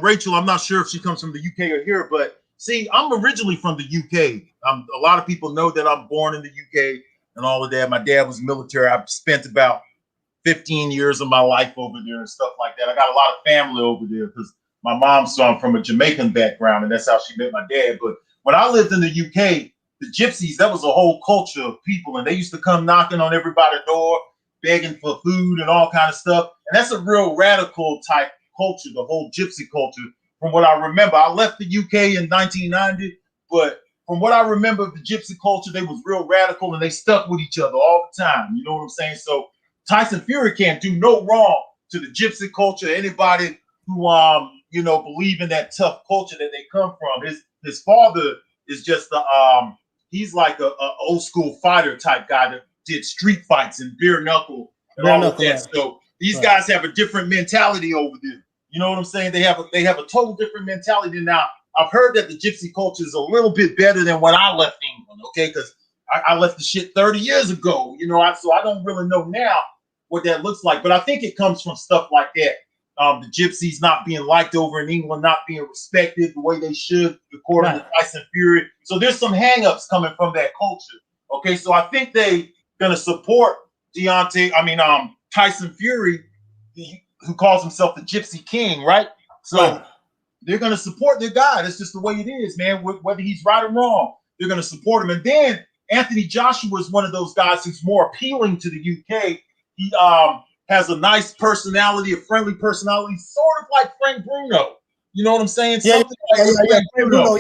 Rachel, I'm not sure if she comes from the UK or here, but see, I'm originally from the UK. A lot of people know that I'm born in the UK and all of that. My dad was military. I've spent about 15 years of my life over there and stuff like that. I got a lot of family over there because my mom's from a Jamaican background, and that's how she met my dad. But when I lived in the UK, the gypsies, that was a whole culture of people, and they used to come knocking on everybody's door, begging for food and all kind of stuff. And that's a real radical type culture, the whole gypsy culture. From what I remember, I left the UK in 1990, but from what I remember of the gypsy culture, they was real radical and they stuck with each other all the time. You know what I'm saying? So Tyson Fury can't do no wrong to the gypsy culture. Anybody who believe in that tough culture that they come from. His father is just he's like a old school fighter type guy that did street fights and bare knuckle and all of that. Right. So these guys have a different mentality over there. You know what I'm saying? They have a total different mentality now. I've heard that the gypsy culture is a little bit better than when I left England, okay? Because I left the shit 30 years ago, so I don't really know now what that looks like. But I think it comes from stuff like that. The gypsies not being liked over in England, not being respected the way they should, according to Tyson Fury. So there's some hangups coming from that culture. Okay, so I think they gonna support Tyson Fury, who calls himself the Gypsy King, right? So they're going to support their guy. That's just the way it is, man. Whether he's right or wrong, they're going to support him. And then Anthony Joshua is one of those guys who's more appealing to the UK. He has a nice personality, a friendly personality, sort of like Frank Bruno. You know what I'm saying? Something like Bruno.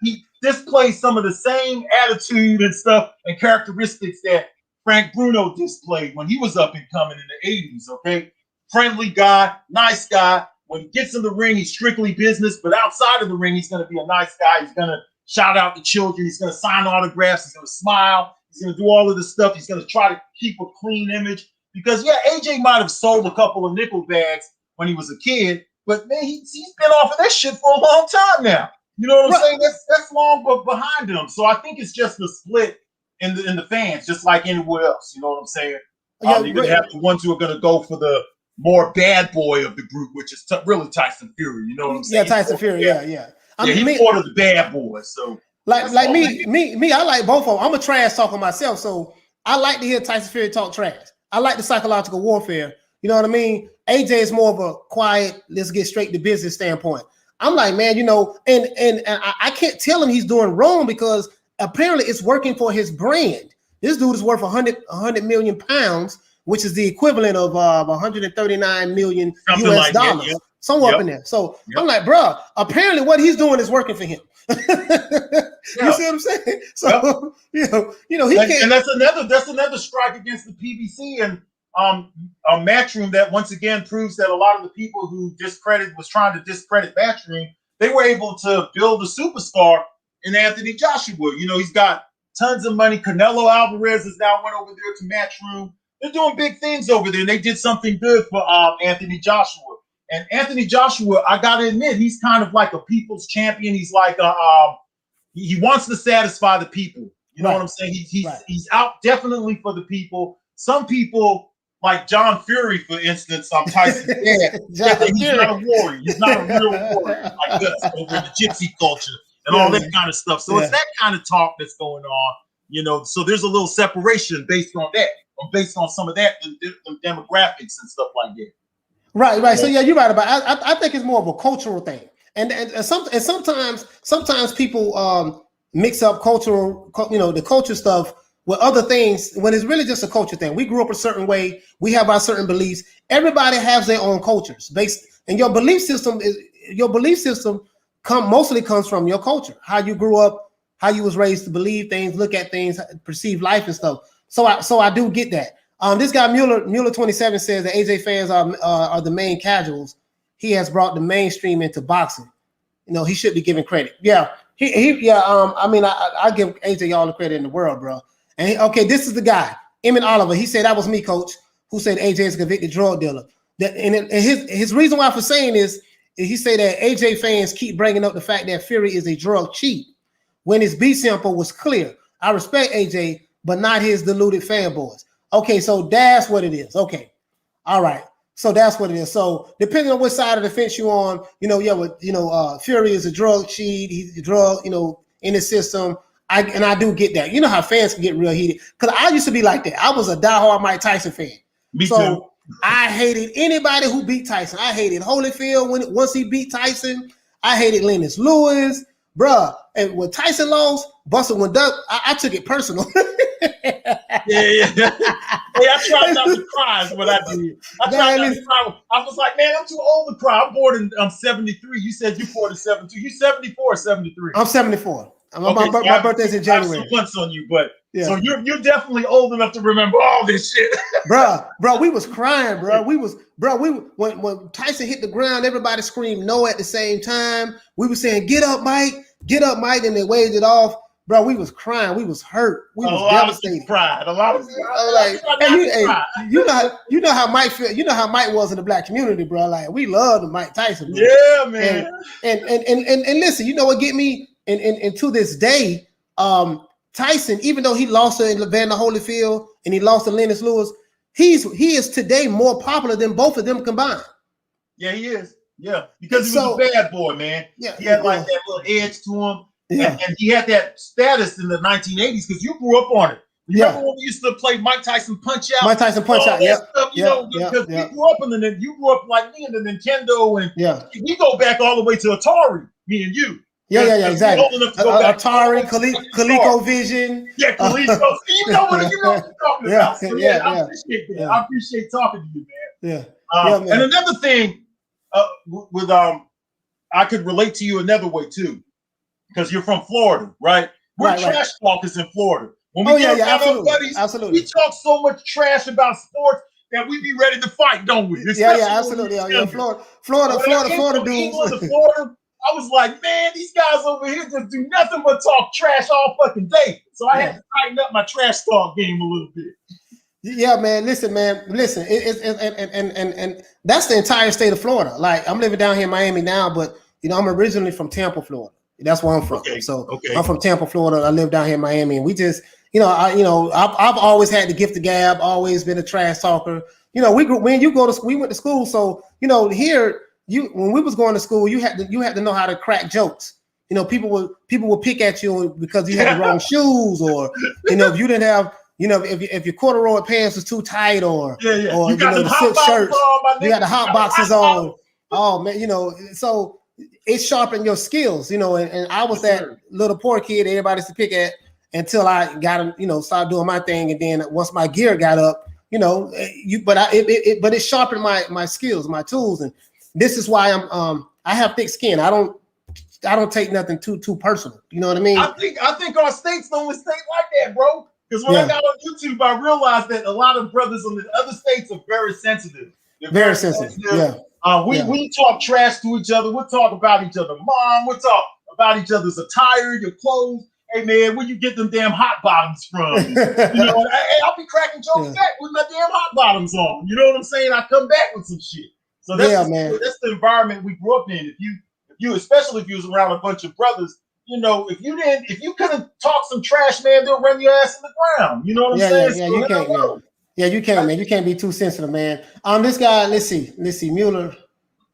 He displays some of the same attitude and stuff and characteristics that Frank Bruno displayed when he was up and coming in the 80s, okay? Friendly guy, nice guy. When he gets in the ring, he's strictly business, but outside of the ring, he's going to be a nice guy. He's going to shout out to children. He's going to sign autographs. He's going to smile. He's going to do all of this stuff. He's going to try to keep a clean image because, yeah, AJ might have sold a couple of nickel bags when he was a kid, but, man, he's been off of that shit for a long time now. You know what I'm saying? That's long but behind him. So I think it's just a split in the fans, just like anywhere else. You know what I'm saying? You're going to have the ones who are going to go for the more bad boy of the group, which is really Tyson Fury. You know what I'm saying? Yeah, Tyson Fury. Yeah. He's one of the bad boys. So like me, I like both of them. I'm a trash talker myself, so I like to hear Tyson Fury talk trash. I like the psychological warfare. You know what I mean? AJ is more of a quiet, let's get straight to business standpoint. I'm like, man, and I can't tell him he's doing wrong because apparently it's working for his brand. This dude is worth 100 million pounds, which is the equivalent of 139 million something US like dollars, that, somewhere up in there. So I'm like, bro, apparently what he's doing is working for him. You see what I'm saying? So he can't. And that's another strike against the PBC and a Matchroom that once again proves that a lot of the people who was trying to discredit Matchroom, they were able to build a superstar in Anthony Joshua. He's got tons of money. Canelo Alvarez has now went over there to Matchroom. They're doing big things over there, and they did something good for Anthony Joshua. And Anthony Joshua, I got to admit, he's kind of like a people's champion. He's like he wants to satisfy the people. You know what I'm saying? He's out definitely for the people. Some people, like John Fury, for instance, Tyson dad, he's not a warrior. He's not a real warrior like us over in the gypsy culture and all that kind of stuff. So it's that kind of talk that's going on, So there's a little separation based on that, or based on some of that, the demographics and stuff like that. Right. So you're right about it. I think it's more of a cultural thing, and sometimes people mix up cultural, the culture stuff with other things when it's really just a culture thing. We grew up a certain way. We have our certain beliefs. Everybody has their own cultures and your belief system mostly comes from your culture, how you grew up, how you was raised to believe things, look at things, perceive life and stuff. So I do get that. This guy Mueller 27 says that AJ fans are the main casuals. He has brought the mainstream into boxing. He should be given credit. Yeah, I give AJ all the credit in the world, bro. And this is the guy, Emmett Oliver. He said that was me, coach, who said AJ is a convicted drug dealer. And his reason why for saying is he said that AJ fans keep bringing up the fact that Fury is a drug cheat when his B sample was clear. I respect AJ, but not his deluded fanboys. Okay, so that's what it is. Okay, all right. So that's what it is. So depending on which side of the fence you're on, Fury is a drug cheat. He's a drug, in the system. I do get that. You know how fans can get real heated. Because I used to be like that. I was a diehard Mike Tyson fan. Me too. I hated anybody who beat Tyson. I hated Holyfield once he beat Tyson. I hated Lennox Lewis. Bruh. And when Tyson lost, Buster went up. I took it personal. Yeah. Hey, I tried not to cry is what I did. I tried not to cry. I was like, man, I'm too old to cry. I'm born in 73. You said you're 47 too. You 74 or 73? I'm 74. My birthday's in January. I have some months on you, but so you're definitely old enough to remember all this shit. bro, we was crying, bro. When Tyson hit the ground, everybody screamed no at the same time. We were saying, get up, Mike, and they waved it off. Bro, we was crying. We was hurt. We was devastated. A lot of you know how Mike feel. You know how Mike was in the black community, bro. Like we loved Mike Tyson. Bro. Yeah, man. And listen, you know what get me? And to this day, Tyson, even though he lost to Evander Holyfield and he lost to Lennox Lewis, he is today more popular than both of them combined. Yeah, he is. Yeah, because he was a bad boy, man. Yeah, he had like that little edge to him. Yeah, and he had that status in the 1980s because you grew up on it. You remember when we used to play Mike Tyson Punch Out? Mike Tyson Punch Out, yeah. You know, because we grew up you grew up like me in the Nintendo, and we go back all the way to Atari, me and you. Yeah, exactly. Atari, ColecoVision. Yeah, Coleco. You know what you're talking about. So, I appreciate that. I appreciate talking to you, man. Man. And another thing, I could relate to you another way too, because you're from Florida, right? We're trash talkers in Florida. When we get around our buddies, we talk so much trash about sports that we be ready to fight, don't we? Absolutely. Florida dudes. I was like, man, these guys over here just do nothing but talk trash all fucking day. So I had to tighten up my trash talk game a little bit. Yeah, man. Listen. And that's the entire state of Florida. Like, I'm living down here in Miami now, but I'm originally from Tampa, Florida. That's where I'm from. I'm from Tampa, Florida. I live down here in Miami, and we just, I've always had the gift of gab. Always been a trash talker. We went to school, so here. When we was going to school, you had to know how to crack jokes. People would pick at you because you had the wrong shoes, or if you didn't have, if your corduroy pants was too tight, or you got the silk shirts, you got the hot boxes on. Oh man, so it sharpened your skills, and I was that little poor kid everybody used to pick at until I got started doing my thing, and then once my gear got up, but it sharpened my skills, my tools, and this is why I have thick skin. I don't take nothing too personal. You know what I mean? I think our state's the only state like that, bro. Because when I got on YouTube, I realized that a lot of brothers in the other states are very sensitive. They're very sensitive. Yeah. We talk trash to each other. We'll talk about each other's mom. We'll talk about each other's attire, your clothes. Hey man, where you get them damn hot bottoms from? I'll be cracking jokes back with my damn hot bottoms on. You know what I'm saying? I come back with some shit. So that's the environment we grew up in. If you especially if you was around a bunch of brothers, if you couldn't talk some trash, man, they'll run your ass in the ground. You know what I'm saying? You can't. Yeah, you can't, man. You can't be too sensitive, man. This guy, let's see, Mueller,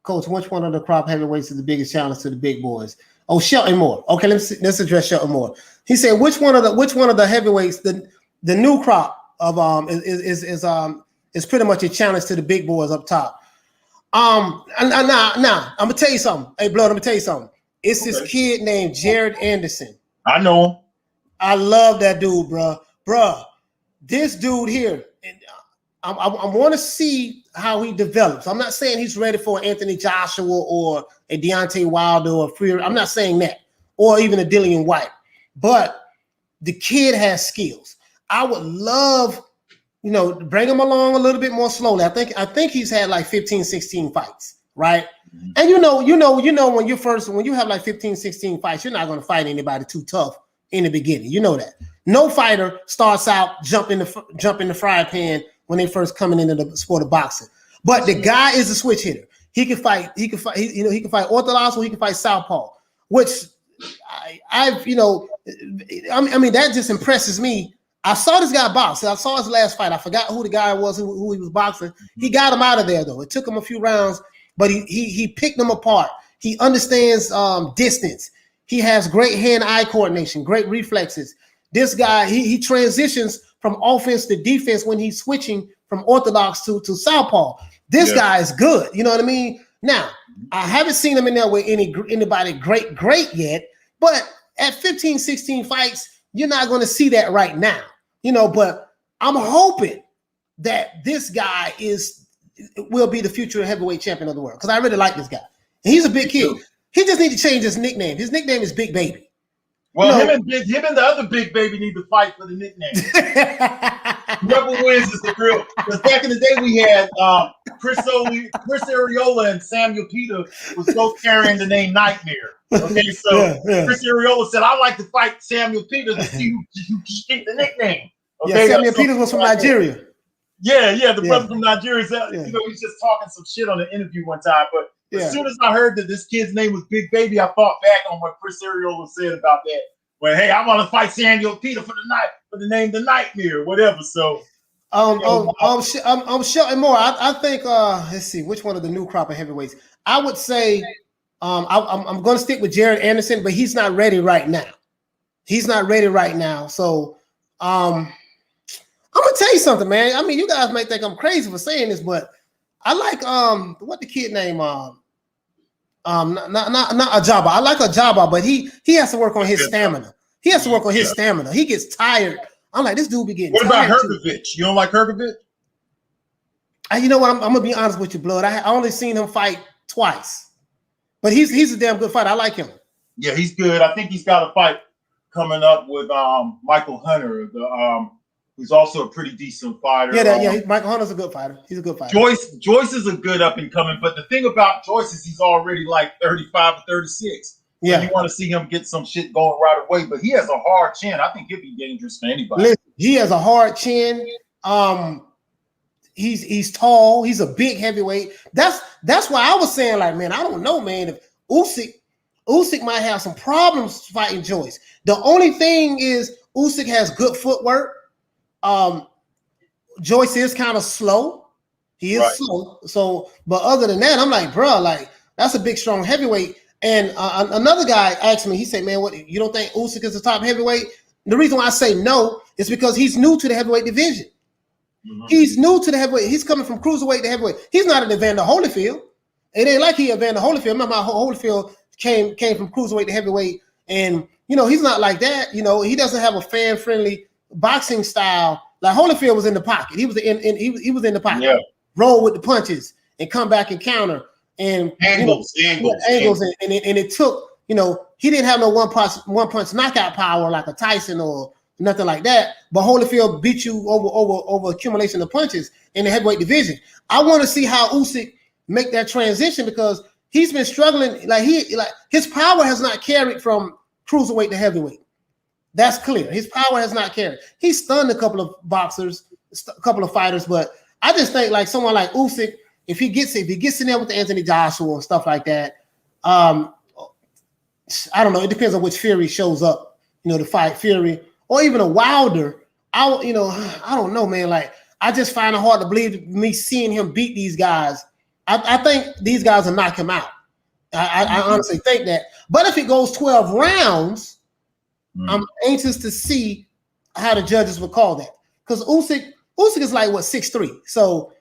coach. Which one of the crop heavyweights is the biggest challenge to the big boys? Oh, Shelton Moore. Okay, let's address Shelton Moore. He said, which one of the heavyweights, the new crop of is pretty much a challenge to the big boys up top. Now, I'm gonna tell you something. Hey, Blood, I'm gonna tell you something. It's this kid named Jared Anderson. I know him. I love that dude, bruh. This dude here, I want to see how he develops. I'm not saying he's ready for Anthony Joshua or a Deontay Wilder or Fury. I'm not saying that, or even a Dillian White. But the kid has skills. I would love, bring him along a little bit more slowly. I think he's had like 15, 16 fights, right? Mm-hmm. And when you have like 15, 16 fights, you're not going to fight anybody too tough in the beginning. You know that. No fighter starts out jump in the frying pan when they first coming into the sport of boxing. But the guy is a switch hitter. He can fight orthodox or he can fight southpaw, which that just impresses me. I saw this guy box. I saw his last fight. I forgot who the guy was who he was boxing. He got him out of there though. It took him a few rounds, but he picked them apart. He understands distance. He has great hand-eye coordination, great reflexes. This guy, he transitions from offense to defense when he's switching from orthodox to southpaw. This guy is good. You know what I mean? Now, I haven't seen him in there with anybody great yet, but at 15, 16 fights, you're not going to see that right now. But I'm hoping that this guy will be the future heavyweight champion of the world because I really like this guy. And he's a big kid. He just needs to change his nickname. His nickname is Big Baby. Well, him and the other Big Baby need to fight for the nickname. Whoever wins is the real. Because back in the day, we had Chris Arreola and Samuel Peter was both carrying the name Nightmare. Okay, so Chris Arreola said, "I like to fight Samuel Peter to see who keep the nickname." Okay, Samuel Peters was from Nigeria. The brother from Nigeria. He's just talking some shit on an interview one time, but. As soon as I heard that this kid's name was Big Baby, I thought back on what Chris Arreola said about that. Well, hey, I want to fight Samuel Peter for the name The Nightmare, whatever. So, Shelton Moore. I think. Let's see, which one of the new crop of heavyweights? I would say, I'm going to stick with Jared Anderson, but he's not ready right now. So, I'm gonna tell you something, man. I mean, you guys might think I'm crazy for saying this, but I like what the kid name not Ajaba. I like Ajaba, but he has to work on his stamina. He has to work on his stamina. He gets tired. I'm like, this dude be getting tired. What about Hergovich? You don't like Hergovich? You know what? I'm gonna be honest with you, Blood. I only seen him fight twice, but he's a damn good fighter. I like him. Yeah, he's good. I think he's got a fight coming up with Michael Hunter, who's also a pretty decent fighter. Yeah. Michael Hunter's a good fighter. He's a good fighter. Joyce is a good up and coming, but the thing about Joyce is he's already like 35 or 36. Yeah, so you want to see him get some shit going right away, but he has a hard chin. I think he'll be dangerous for anybody. Listen, he has a hard chin. He's tall. He's a big heavyweight. That's why I was saying, like, man, I don't know, man. If Usyk might have some problems fighting Joyce. The only thing is Usyk has good footwork. Joyce is kind of slow. He is slow. So, but other than that, I'm like, bro, like that's a big, strong heavyweight. And another guy asked me, he said, man, what, you don't think Usyk is the top heavyweight? The reason why I say no is because he's new to the heavyweight division. Mm-hmm. He's new to the heavyweight. He's coming from cruiserweight to heavyweight. He's not an Evander Holyfield. It ain't like he Evander Holyfield. Remember how Holyfield came from cruiserweight to heavyweight, and he's not like that. He doesn't have a fan-friendly boxing style. Like Holyfield was in the pocket. He was in the pocket. Yeah. Roll with the punches and come back and counter and angles. And it took, he didn't have no one punch knockout power like a Tyson or nothing like that. But Holyfield beat you over accumulation of punches in the heavyweight division. I want to see how Usyk make that transition because he's been struggling. Like his power has not carried from cruiserweight to heavyweight. That's clear. His power has not carried. He stunned a couple of boxers, a couple of fighters, but I just think like someone like Usyk, if he gets in there with the Anthony Joshua and stuff like that, I don't know. It depends on which Fury shows up, to fight Fury or even a Wilder. I don't know, man. Like I just find it hard to believe me seeing him beat these guys. I think these guys will knock him out. I honestly think that. But if it goes 12 rounds, I'm anxious to see how the judges will call that. Because Usyk is like, 6'3". So,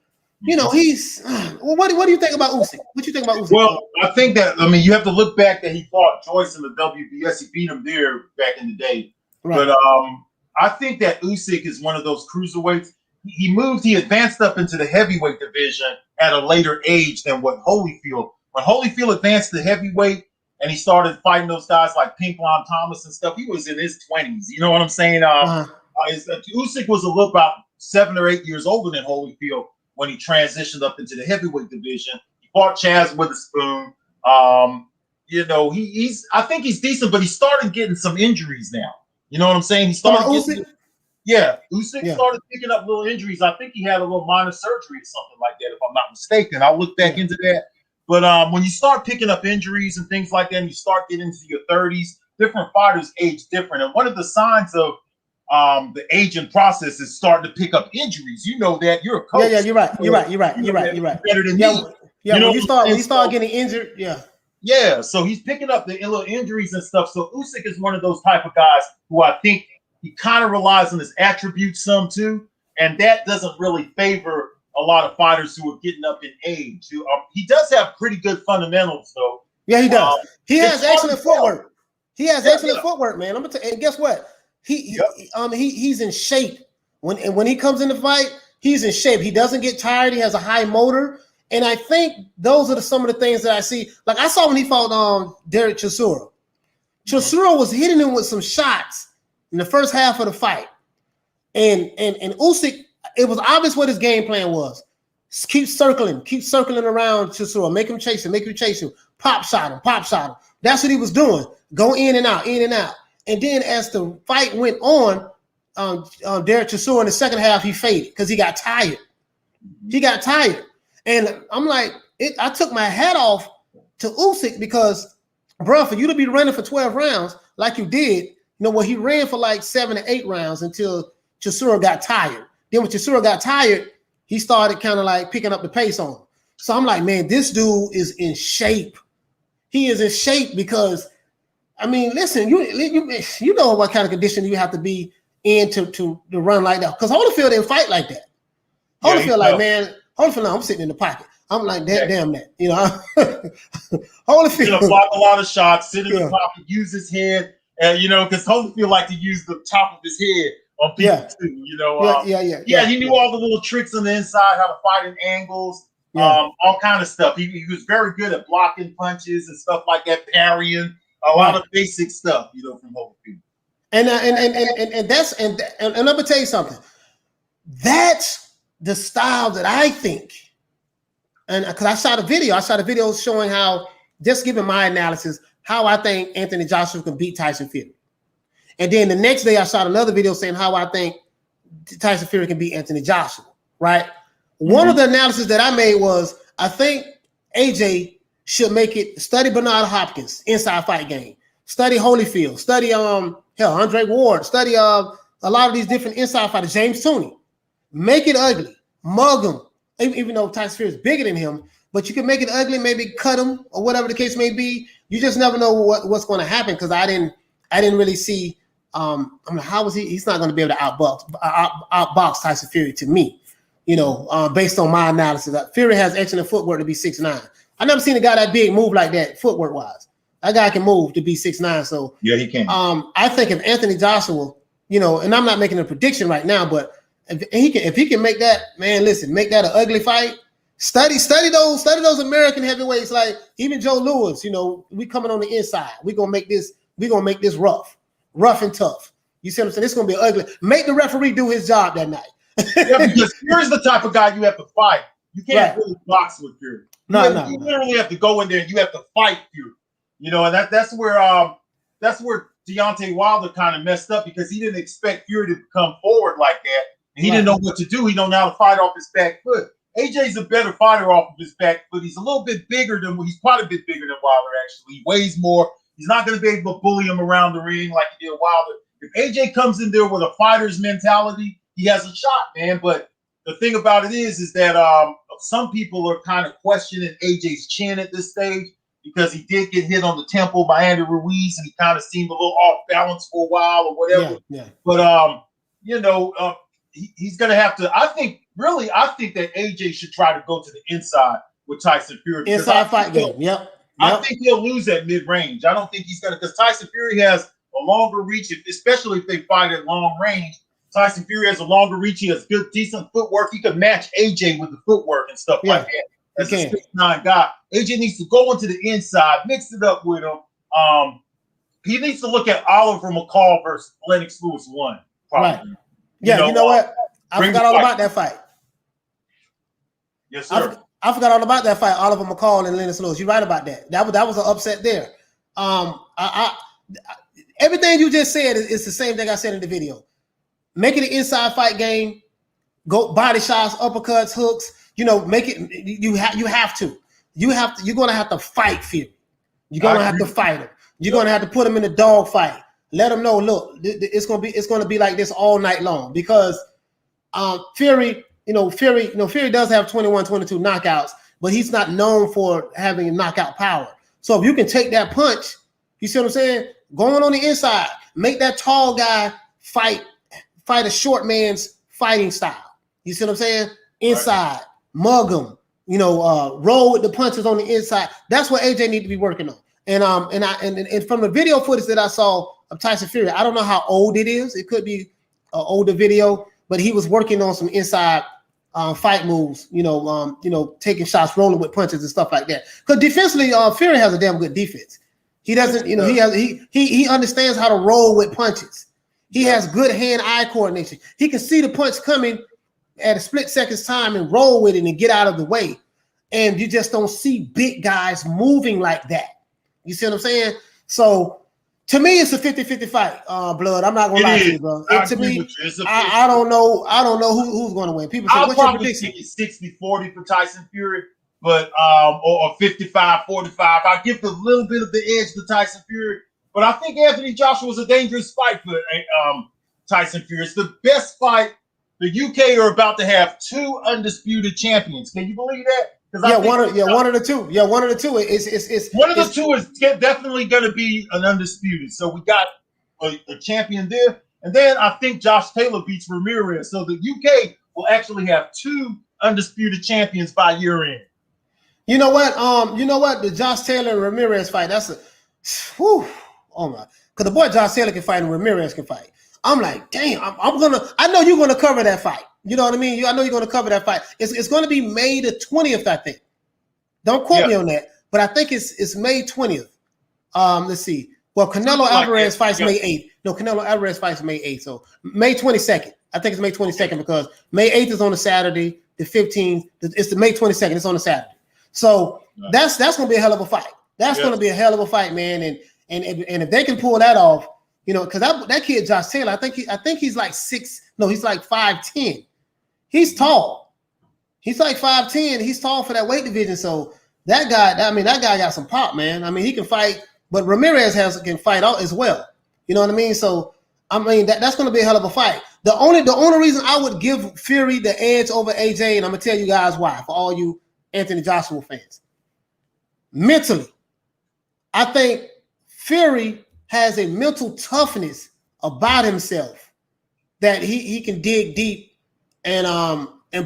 he's what do you think about Usyk? What you think about Usyk? Well, I think that, you have to look back that he fought Joyce in the WBS. He beat him there back in the day. Right. But I think that Usyk is one of those cruiserweights. He advanced up into the heavyweight division at a later age than what Holyfield. When Holyfield advanced to heavyweight and he started fighting those guys like Pinklon Thomas and stuff, he was in his 20s. You know what I'm saying? Usyk was about 7 or 8 years older than Holyfield when he transitioned up into the heavyweight division. He fought Chaz Witherspoon. I think he's decent, but he started getting some injuries now. You know what I'm saying? He started Usyk started picking up little injuries. I think he had a little minor surgery or something like that, if I'm not mistaken. I'll look back into that. But when you start picking up injuries and things like that, and you start getting into your 30s, different fighters age different. And one of the signs of the aging process is starting to pick up injuries. You know that. You're a coach. Yeah, you're right. You're right. Better than me. Yeah, when you start getting injured, Yeah, so he's picking up the little injuries and stuff. So Usyk is one of those type of guys who I think he kind of relies on his attributes some too, and that doesn't really favor a lot of fighters who are getting up in age. He does have pretty good fundamentals, though. Yeah, he does. He has excellent footwork. He has excellent footwork, man. I'm gonna tell you, and guess what? He's in shape. When he comes in the fight, he's in shape. He doesn't get tired. He has a high motor. And I think those are some of the things that I see. Like I saw when he fought Derek Chisora. Chisora was hitting him with some shots in the first half of the fight. And Usyk, it was obvious what his game plan was. Keep circling around Chisora, make him chase him, pop shot him. That's what he was doing. Go in and out. And then as the fight went on, Derek Chisora in the second half, he faded because he got tired. And I'm like, I took my hat off to Usyk because, bro, for you to be running for 12 rounds like you did, he ran for like 7 or 8 rounds until Chisora got tired. Then when Chisora got tired, he started kind of like picking up the pace on him. So I'm like, man, this dude is in shape. He is in shape because, listen, you know what kind of condition you have to be in to run like that. Because Holyfield didn't fight like that. Holyfield like, man, Holyfield, no, I'm sitting in the pocket. I'm like, damn that. You know, Holyfield. He's gonna block a lot of shots, sit in the pocket, use his head, and you know, because Holyfield like to use the top of his head on people too. You know, he knew all the little tricks on the inside, how to fight in angles, all kind of stuff. He was very good at blocking punches and stuff like that, parrying, a lot of basic stuff, you know, from Holyfield. And I'm gonna tell you something. That's the style that I think, and because I shot a video showing how, just giving my analysis, how I think Anthony Joshua can beat Tyson Fury. And then the next day I shot another video saying how I think Tyson Fury can beat Anthony Joshua, right? One of the analysis that I made was, I think AJ should make it, study Bernard Hopkins, inside fight game, study Holyfield, study Andre Ward, study a lot of these different inside fighters, James Tooney. Make it ugly, mug him, even though Tyson Fury is bigger than him, but you can make it ugly, maybe cut him or whatever the case may be. You just never know what's going to happen, because I didn't really see. I mean, how was he? He's not going to be able to outbox Tyson Fury to me, you know, based on my analysis. Fury has excellent footwork to be 6'9". I never seen a guy that big move like that footwork wise. That guy can move to be 6'9". So yeah, he can. I think if Anthony Joshua, you know, and I'm not making a prediction right now, but if he can make that, man, listen, make that an ugly fight. Study those American heavyweights, like even Joe Louis. You know, we coming on the inside. We're gonna make this rough and tough. You see what I'm saying? It's gonna be ugly. Make the referee do his job that night. Yeah, because Fury's the type of guy you have to fight. You can't really box with Fury. You literally have to go in there and you have to fight Fury. You know, and that's where Deontay Wilder kind of messed up, because he didn't expect Fury to come forward like that. And he didn't know what to do. He don't know how to fight off his back foot. AJ's a better fighter off of his back foot. He's a little bit bigger he's quite a bit bigger than Wilder, actually. He weighs more. He's not going to be able to bully him around the ring like he did Wilder. If AJ comes in there with a fighter's mentality, he has a shot, man. But the thing about it is that some people are kind of questioning AJ's chin at this stage, because he did get hit on the temple by Andy Ruiz, and he kind of seemed a little off balance for a while or whatever. But you know, he's going to have to. I think that AJ should try to go to the inside with Tyson Fury. Inside fight game. Yep. I think he'll lose at mid-range. I don't think he's going to, because Tyson Fury has a longer reach, especially if they fight at long range. Tyson Fury has a longer reach. He has good, decent footwork. He can match AJ with the footwork and stuff like that. That's a 6'9" guy. AJ needs to go into the inside, mix it up with him. He needs to look at Oliver McCall versus Lennox Lewis 1. Probably. Right. Yeah, you know what? I forgot all about that fight. Yes, sir. I forgot all about that fight, Oliver McCall and Lennox Lewis. You're right about that. That was an upset there. Everything you just said is the same thing I said in the video. Make it an inside fight game. Go body shots, uppercuts, hooks. You know, make it. You have to. You're gonna have to fight Fury. You're gonna have to fight him. You're gonna have to put him in a dog fight. Let him know. Look, it's gonna be like this all night long, because Fury does have 21, 22 knockouts, but he's not known for having knockout power. So if you can take that punch, you see what I'm saying? Going on the inside, make that tall guy fight a short man's fighting style. You see what I'm saying? Inside, mug him. You know, roll with the punches on the inside. That's what AJ need to be working on. And from the video footage that I saw of Tyson Fury, I don't know how old it is. It could be an older video, but he was working on some inside fight moves. You know, taking shots, rolling with punches and stuff like that. Because defensively, Fury has a damn good defense. He doesn't, you know, he understands how to roll with punches. He has good hand-eye coordination. He can see the punch coming at a split second's time and roll with it and get out of the way. And you just don't see big guys moving like that. You see what I'm saying? So to me, it's a 50-50 fight, Blood. I'm not gonna lie to you, bro. To me, I don't know who's gonna win. People say, I'll what's your probably prediction? think it's 60-40 for Tyson Fury, but or 55-45. I give a little bit of the edge to Tyson Fury, but I think Anthony Joshua was a dangerous fight for Tyson Fury. It's the best fight. The UK are about to have 2 undisputed champions. Can you believe that? One of the two. Yeah, one of the two. It's one of the two is definitely going to be an undisputed. So we got a champion there, And then I think Josh Taylor beats Ramirez. So the UK will actually have 2 undisputed champions by year end. You know what? The Josh Taylor and Ramirez fight. That's a whew, oh my, because the boy Josh Taylor can fight and Ramirez can fight. I'm like, damn, I know you're gonna cover that fight. You know what I mean? I know you're gonna cover that fight. It's gonna be May the 20th, I think. Don't quote me on that, but I think it's May 20th. Let's see. Well, Canelo Alvarez fights May 8th. No, Canelo Alvarez fights May 8th. So May 22nd. I think it's May 22nd because May 8th is on a Saturday. The 15th, it's the May 22nd. It's on a Saturday. So that's gonna be a hell of a fight. That's gonna be a hell of a fight, man. And if they can pull that off, you know, because that kid Josh Taylor, I think he's like 6. No, he's like 5'10". He's tall. He's like 5'10". He's tall for that weight division. So that guy got some pop, man. I mean, he can fight, but Ramirez can fight out as well. You know what I mean? So I mean that's gonna be a hell of a fight. The only reason I would give Fury the edge over AJ, and I'm gonna tell you guys why, for all you Anthony Joshua fans. Mentally, I think Fury has a mental toughness about himself that he can dig deep and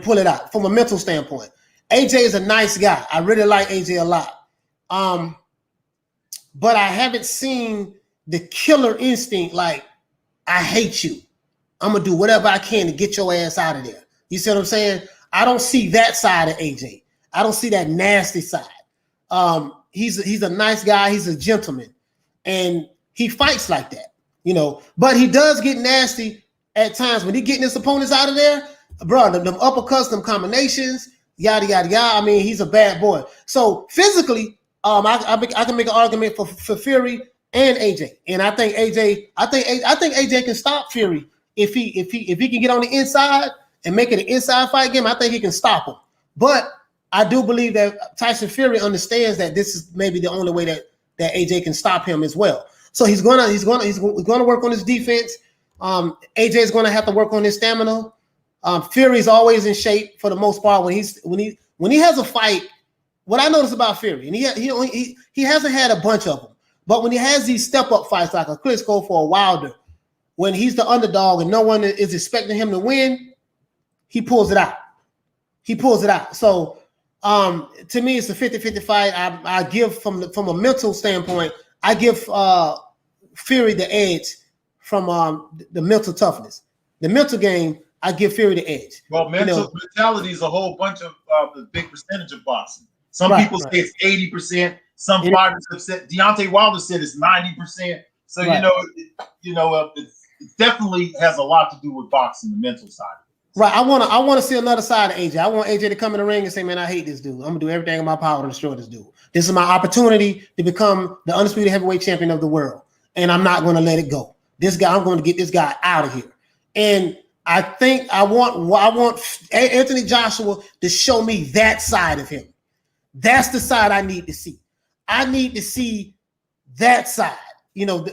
pull it out from a mental standpoint. AJ is a nice guy. I really like AJ a lot. But I haven't seen the killer instinct like, I hate you. I'm going to do whatever I can to get your ass out of there. You see what I'm saying? I don't see that side of AJ. I don't see that nasty side. He's a nice guy. He's a gentleman. And he fights like that, you know. But he does get nasty at times when he getting his opponents out of there. Bro, them uppercuts, them combinations, yada, yada, yada. I mean, he's a bad boy. So physically, I can make an argument for Fury and AJ. And I think AJ can stop Fury if he can get on the inside and make it an inside fight game. I think he can stop him. But I do believe that Tyson Fury understands that this is maybe the only way that AJ can stop him as well. So he's gonna work on his defense. AJ is gonna have to work on his stamina. Fury's always in shape for the most part when he has a fight. What I notice about Fury, and he hasn't had a bunch of them, but when he has these step up fights like a Klitschko for a Wilder, when he's the underdog and no one is expecting him to win, he pulls it out. So to me, it's a 50-50 fight. I give from a mental standpoint, I give Fury the edge from the mental toughness. The mental game, I give Fury the edge. Well, mentality is a whole bunch of the big percentage of boxing. Some people say it's 80%. Some fighters have said Deontay Wilder said it's 90%. So it definitely has a lot to do with boxing, the mental side. Right. I want to see another side of AJ. I want AJ to come in the ring and say, man, I hate this dude. I'm gonna do everything in my power to destroy this dude. This is my opportunity to become the undisputed heavyweight champion of the world. And I'm not gonna let it go. I'm going to get this guy out of here. And I think I want Anthony Joshua to show me that side of him. That's the side I need to see. I need to see that side. You know,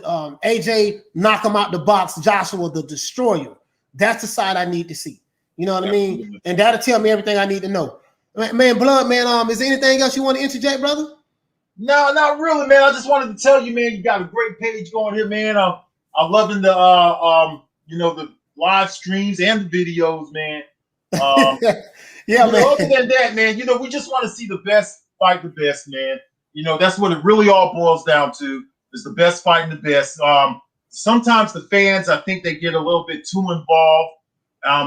AJ knock him out the box, Joshua the destroyer. That's the side I need to see. You know what I mean? And that'll tell me everything I need to know. Man, Blood, man, is there anything else you want to interject, brother? No, not really, man. I just wanted to tell you, man, you got a great page going here, man. I'm loving the live streams and the videos, man. Yeah, man. Other than that, man, we just want to see the best fight the best, man. That's what it really all boils down to, is the best fighting the best. Sometimes the fans, I think they get a little bit too involved.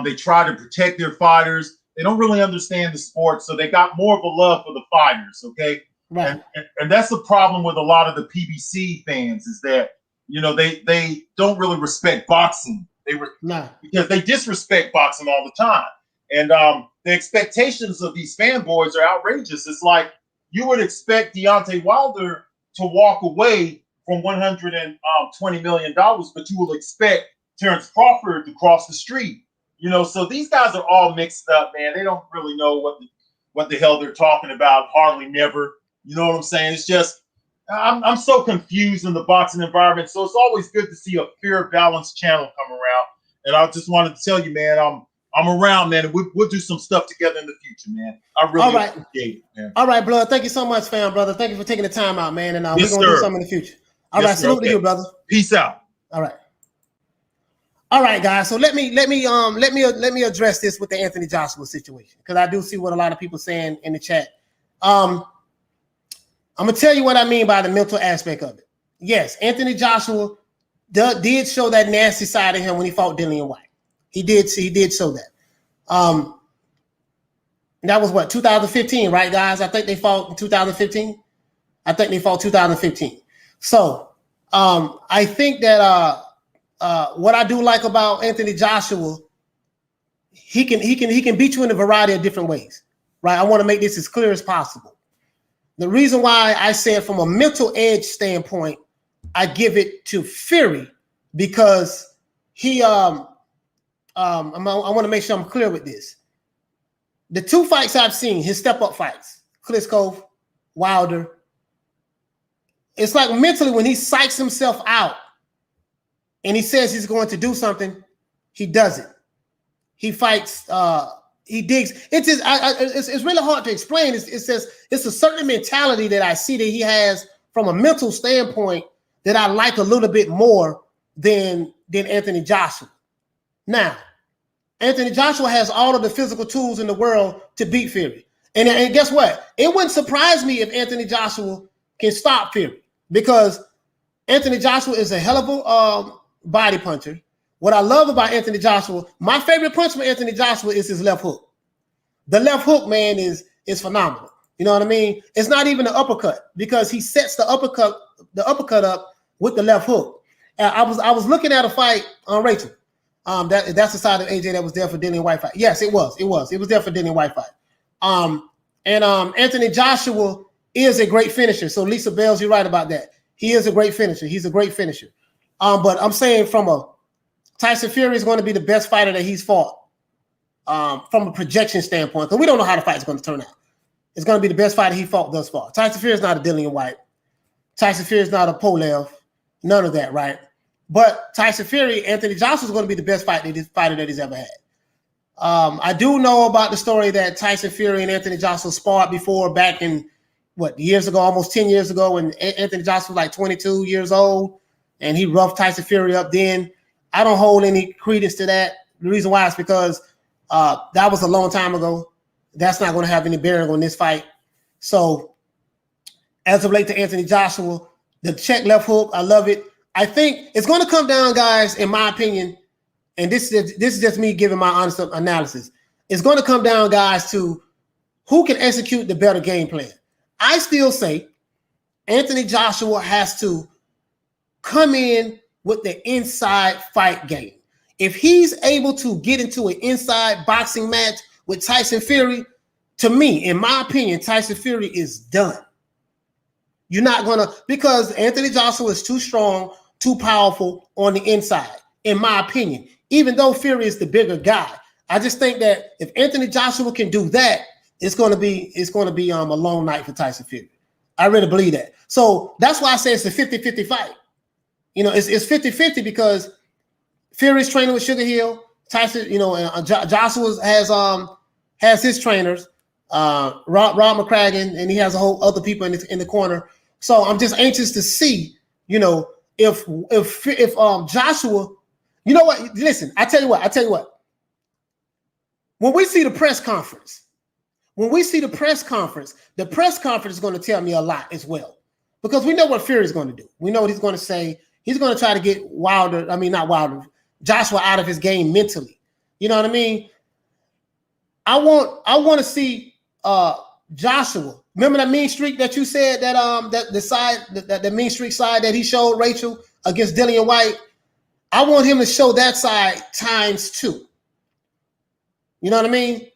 They try to protect their fighters. They don't really understand the sport, so they got more of a love for the fighters, okay? Right. And that's the problem with a lot of the PBC fans, is that, they don't really respect boxing. Because they disrespect boxing all the time. And the expectations of these fanboys are outrageous. It's like you would expect Deontay Wilder to walk away from $120 million, but you will expect Terrence Crawford to cross the street. So these guys are all mixed up, man. They don't really know what the hell they're talking about. Hardly never. You know what I'm saying? It's just I'm so confused in the boxing environment. So it's always good to see a fair, balanced channel come around. And I just wanted to tell you, man, I'm around, man, and we'll do some stuff together in the future, man. I really appreciate it, man. All right, Blood. Thank you so much, fam, brother. Thank you for taking the time out, man. And we're going to do something in the future. All right, salute to you, brother. Peace out. All right. All right, guys. So let me address this with the Anthony Joshua situation, because I do see what a lot of people saying in the chat. I'm gonna tell you what I mean by the mental aspect of it. Yes, Anthony Joshua did show that nasty side of him when he fought Dillian White. He did show that. That was what, 2015, right, guys? I think they fought in 2015. I think they fought 2015. So I think that what I do like about Anthony Joshua, he can beat you in a variety of different ways, right? I want to make this as clear as possible. The reason why I said from a mental edge standpoint, I give it to Fury, because he I want to make sure I'm clear with this. The two fights I've seen, his step-up fights, Klitschko, Wilder, it's like mentally when he psychs himself out and he says he's going to do something, he does it. He fights, he digs. It's really hard to explain. It's a certain mentality that I see that he has from a mental standpoint that I like a little bit more than Anthony Joshua. Now, Anthony Joshua has all of the physical tools in the world to beat Fury. And guess what? It wouldn't surprise me if Anthony Joshua can stop Fury, because Anthony Joshua is a hell of a body puncher. What I love about Anthony Joshua, my favorite punch from Anthony Joshua is his left hook. The left hook, man, is phenomenal. You know what I mean? It's not even an uppercut, because he sets the uppercut up with the left hook. I was looking at a fight on Rachel. That's the side of AJ that was there for Dillian White fight. Yes, it was there for Dillian White fight. Anthony Joshua is a great finisher. So Lisa Bells, you're right about that. He is a great finisher. He's a great finisher. But I'm saying Tyson Fury is going to be the best fighter that he's fought from a projection standpoint, because we don't know how the fight is going to turn out. It's going to be the best fighter he fought thus far. Tyson Fury is not a Dillian White. Tyson Fury is not a Polev. None of that, right? But Tyson Fury, Anthony Joshua is going to be the best fighter that he's ever had. I do know about the story that Tyson Fury and Anthony Joshua sparred before, back in years ago, almost 10 years ago, when Anthony Joshua was like 22 years old, and he roughed Tyson Fury up then. I don't hold any credence to that. The reason why is because that was a long time ago. That's not going to have any bearing on this fight. So as of late to Anthony Joshua, the check left hook, I love it. I think it's going to come down, guys, in my opinion, and this is just me giving my honest analysis. It's going to come down, guys, to who can execute the better game plan. I still say Anthony Joshua has to come in with the inside fight game. If he's able to get into an inside boxing match with Tyson Fury, to me, in my opinion, Tyson Fury is done. You're not going to, because Anthony Joshua is too strong, too powerful on the inside, in my opinion. Even though Fury is the bigger guy, I just think that if Anthony Joshua can do that, it's going to be a long night for Tyson Fury. I really believe that. So that's why I say it's a 50-50 fight. You know, it's 50-50 because Fury's training with Sugar Hill. Tyson, Joshua has his trainers, Rob McCracken, and he has a whole other people in the corner. So I'm just anxious to see, if Joshua, you know what? Listen, I tell you what. When we see the press conference, the press conference is going to tell me a lot as well, because we know what Fury is going to do. We know what he's going to say. He's going to try to get Joshua out of his game mentally. You know what I mean? I want to see Joshua. Remember that mean streak that you said that the mean streak side that he showed Rachel against Dillian White? I want him to show that side ×2. You know what I mean?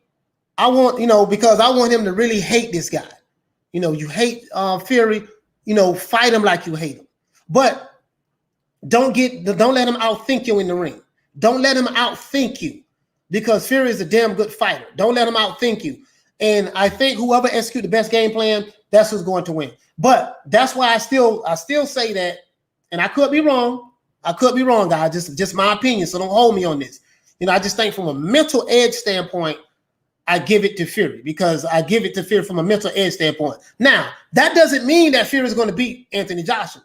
Because I want him to really hate this guy. You hate Fury, fight him like you hate him. But don't let him outthink you in the ring. Don't let him outthink you, because Fury is a damn good fighter. Don't let him outthink you. And I think whoever executes the best game plan, that's who's going to win. But that's why I still say that, and I could be wrong. Guys. Just my opinion. So don't hold me on this. I just think from a mental edge standpoint, I give it to Fury, because I give it to Fury from a mental edge standpoint. Now, that doesn't mean that Fury is going to beat Anthony Joshua.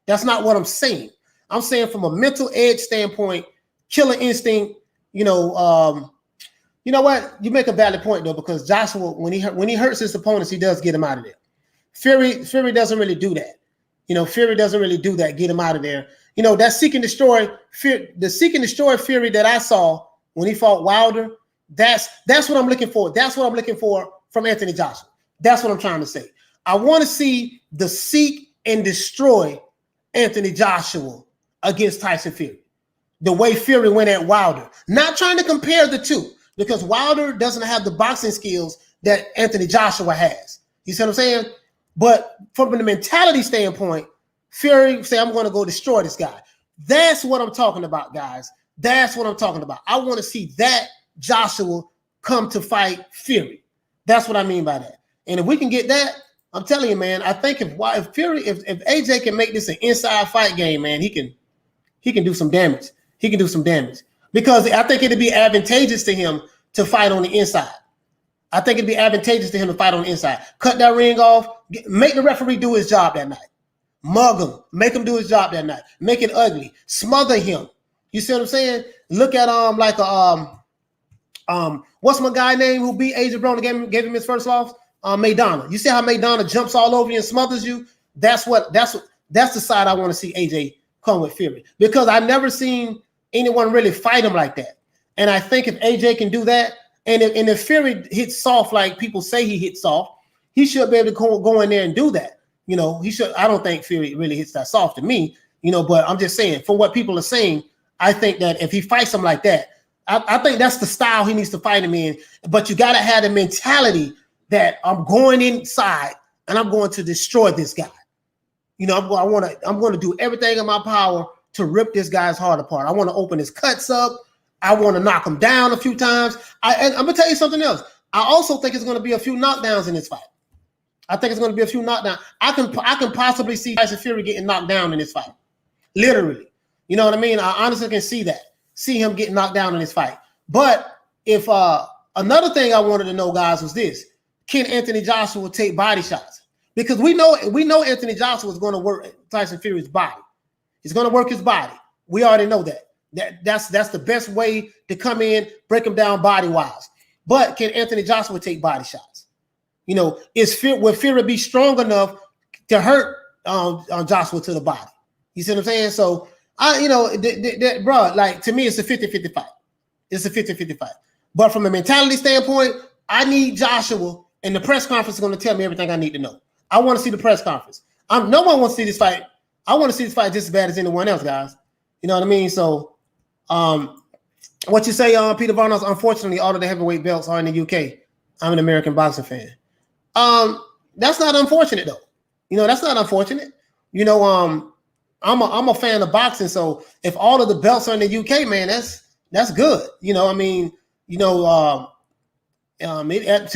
That's not what I'm saying. I'm saying from a mental edge standpoint, killer instinct. You know what? You make a valid point though, because Joshua, when he hurts his opponents, he does get him out of there. Fury doesn't really do that. Fury doesn't really do that. Get him out of there. That seek and destroy Fury that I saw when he fought Wilder. That's what I'm looking for. That's what I'm looking for from Anthony Joshua. That's what I'm trying to say. I want to see the seek and destroy Anthony Joshua against Tyson Fury. The way Fury went at Wilder. Not trying to compare the two, because Wilder doesn't have the boxing skills that Anthony Joshua has. You see what I'm saying? But from the mentality standpoint, Fury say, I'm going to go destroy this guy. That's what I'm talking about, guys. That's what I'm talking about. I want to see that Joshua come to fight Fury. That's what I mean by that. And if we can get that, I'm telling you, man, I think if AJ can make this an inside fight game, man, he can do some damage. He can do some damage, because I think it'd be advantageous to him to fight on the inside. I think it'd be advantageous to him to fight on the inside. Cut that ring off, make the referee do his job that night. Mug him, make him do his job that night. Make it ugly, smother him. You see what I'm saying? Look at what's my guy name who beat Adrian Broner and gave him his first loss? Maidana. You see how Maidana jumps all over you and smothers you? That's the side I want to see AJ come with Fury, because I've never seen anyone really fight him like that. And I think if AJ can do that, and if Fury hits soft like people say he hits soft, he should be able to go in there and do that. He should. I don't think Fury really hits that soft to me, but I'm just saying, from what people are saying, I think that if he fights him like that, I think that's the style he needs to fight him in. But you got to have the mentality that I'm going inside and I'm going to destroy this guy. I'm going to do everything in my power to rip this guy's heart apart. I want to open his cuts up. I want to knock him down a few times. And I'm going to tell you something else. I also think it's going to be a few knockdowns in this fight. I think it's going to be a few knockdowns. I can possibly see Tyson Fury getting knocked down in this fight. Literally. You know what I mean? I honestly can see that. See him getting knocked down in this fight. But if another thing I wanted to know, guys, was this. Can Anthony Joshua take body shots? Because we know Anthony Joshua is going to work Tyson Fury's body. He's going to work his body. We already know that. That's the best way to come in, break him down body-wise. But can Anthony Joshua take body shots? Will Fury be strong enough to hurt Joshua to the body? You see what I'm saying? So, bro, like, to me, it's a 50-50 fight. It's a 50-50 fight. But from a mentality standpoint, I need Joshua, and the press conference is going to tell me everything I need to know. I want to see the press conference. No one wants to see this fight. I want to see this fight just as bad as anyone else, guys. You know what I mean? So, what you say, Peter Varnos? Unfortunately, all of the heavyweight belts are in the UK. I'm an American boxing fan. That's not unfortunate, though. That's not unfortunate. I'm a fan of boxing, so if all of the belts are in the UK, man, that's good. To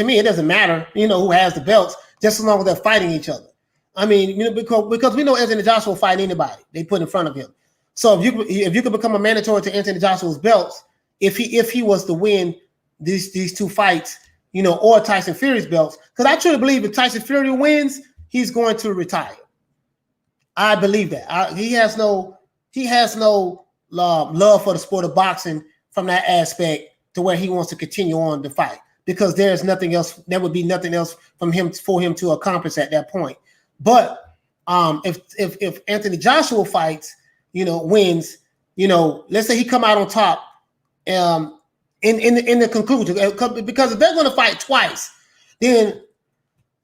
me, it doesn't matter, who has the belts, just as long as they're fighting each other. I mean, because we know Anthony Joshua will fight anybody they put in front of him. So if you could become a mandatory to Anthony Joshua's belts, if he was to win these two fights, or Tyson Fury's belts, because I truly believe if Tyson Fury wins, he's going to retire. I believe that. He has no love for the sport of boxing from that aspect to where he wants to continue on the fight, because there's nothing else. There would be nothing else for him to accomplish at that point. But if Anthony Joshua fights, wins, let's say he come out on top in the conclusion, because if they're going to fight twice, then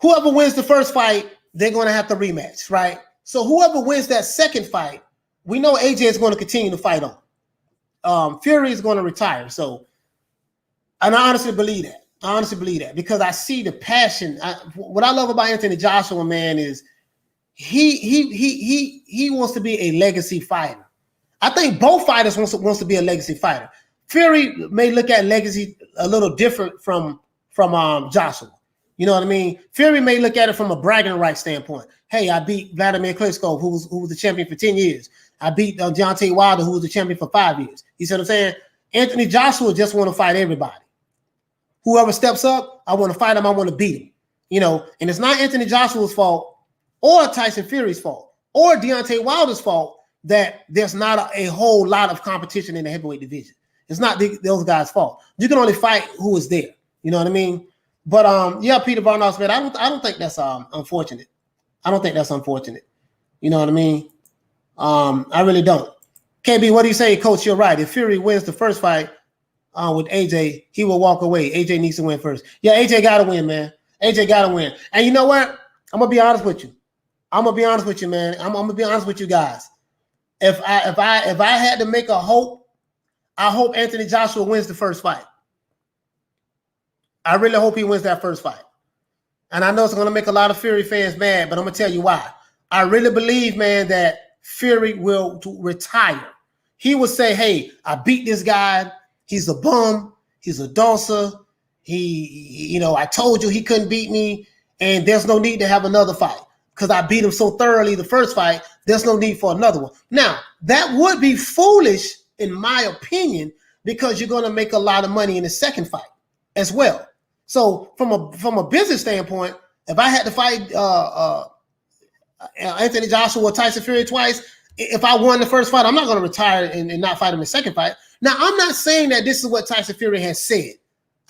whoever wins the first fight, they're going to have to rematch, right? So whoever wins that second fight, we know AJ is going to continue to fight on. Fury is going to retire. So, and I honestly believe that. Because I see the passion. What I love about Anthony Joshua, man, is he wants to be a legacy fighter. I think both fighters wants to be a legacy fighter. Fury may look at legacy a little different from Joshua. You know what I mean? Fury may look at it from a bragging rights standpoint. Hey, I beat Vladimir Klitschko, who was the champion for 10 years. I beat Deontay Wilder, who was the champion for 5 years. You see what I'm saying? Anthony Joshua just want to fight everybody. Whoever steps up, I want to fight him. I want to beat him. And it's not Anthony Joshua's fault or Tyson Fury's fault or Deontay Wilder's fault that there's not a whole lot of competition in the heavyweight division. It's not those guys' fault. You can only fight who is there. You know what I mean? But yeah, Peter Barnos, man, I don't think that's unfortunate. I don't think that's unfortunate. You know what I mean? I really don't. KB, what do you say, Coach? You're right. If Fury wins the first fight with AJ, he will walk away. AJ needs to win first. Yeah, AJ got to win, man. AJ got to win. And you know what? I'm gonna be honest with you. I'm gonna be honest with you, man. I'm gonna be honest with you guys. If I had to make a hope, I hope Anthony Joshua wins the first fight. I really hope he wins that first fight. And I know it's gonna make a lot of Fury fans mad, but I'm gonna tell you why. I really believe, man, that Fury will retire. He will say, "Hey, I beat this guy. He's a bum. He's a dancer. I told you he couldn't beat me, and there's no need to have another fight because I beat him so thoroughly the first fight. There's no need for another one." Now, that would be foolish, in my opinion, because you're going to make a lot of money in the second fight as well. So, from a business standpoint, if I had to fight Anthony Joshua or Tyson Fury twice, if I won the first fight, I'm not going to retire and not fight him in the second fight. Now, I'm not saying that this is what Tyson Fury has said.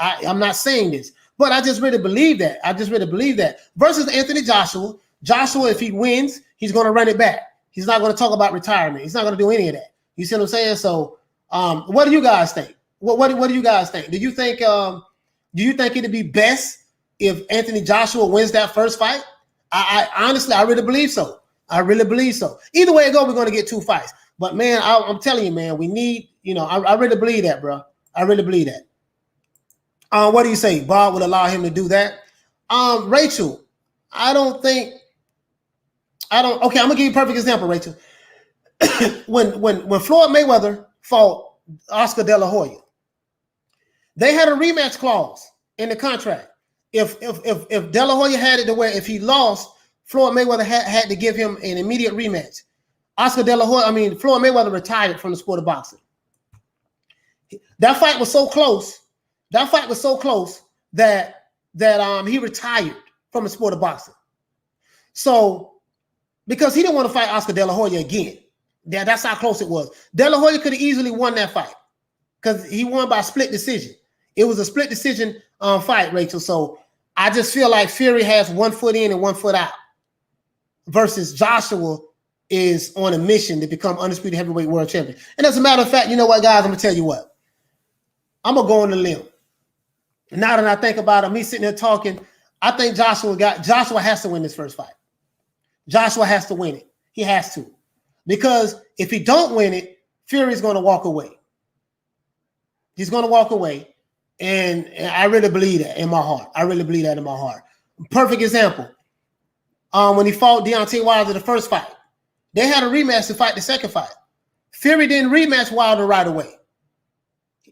I'm not saying this, but I just really believe that. Versus Anthony Joshua, if he wins, he's going to run it back. He's not going to talk about retirement. He's not going to do any of that. You see what I'm saying? So, what do you guys think? What do you guys think? Do you think it'd be best if Anthony Joshua wins that first fight? I honestly, I really believe so. Either way it goes, we're going to get two fights. But man, I'm telling you, man, we need, I really believe that, bro. I really believe that. What do you say? Bob would allow him to do that? Rachel, okay, I'm gonna give you a perfect example, Rachel. when Floyd Mayweather fought Oscar De La Hoya, they had a rematch clause in the contract. If De La Hoya had it to where if he lost, Floyd Mayweather had to give him an immediate rematch. Floyd Mayweather retired from the sport of boxing. That fight was so close. That he retired from the sport of boxing. So, because he didn't want to fight Oscar De La Hoya again. That's how close it was. De La Hoya could have easily won that fight because he won by split decision. It was a split decision fight, Rachel. So I just feel like Fury has 1 foot in and 1 foot out versus Joshua is on a mission to become undisputed heavyweight world champion. And as a matter of fact, you know what, guys? I'm going to tell you what. I'm going to go on the limb. Now that I think about it, me sitting there talking, I think Joshua has to win this first fight. Joshua has to win it. He has to. Because if he don't win it, Fury's going to walk away. He's going to walk away. And I really believe that in my heart. Perfect example. When he fought Deontay Wilder the first fight, they had a rematch to fight the second fight. Fury didn't rematch Wilder right away.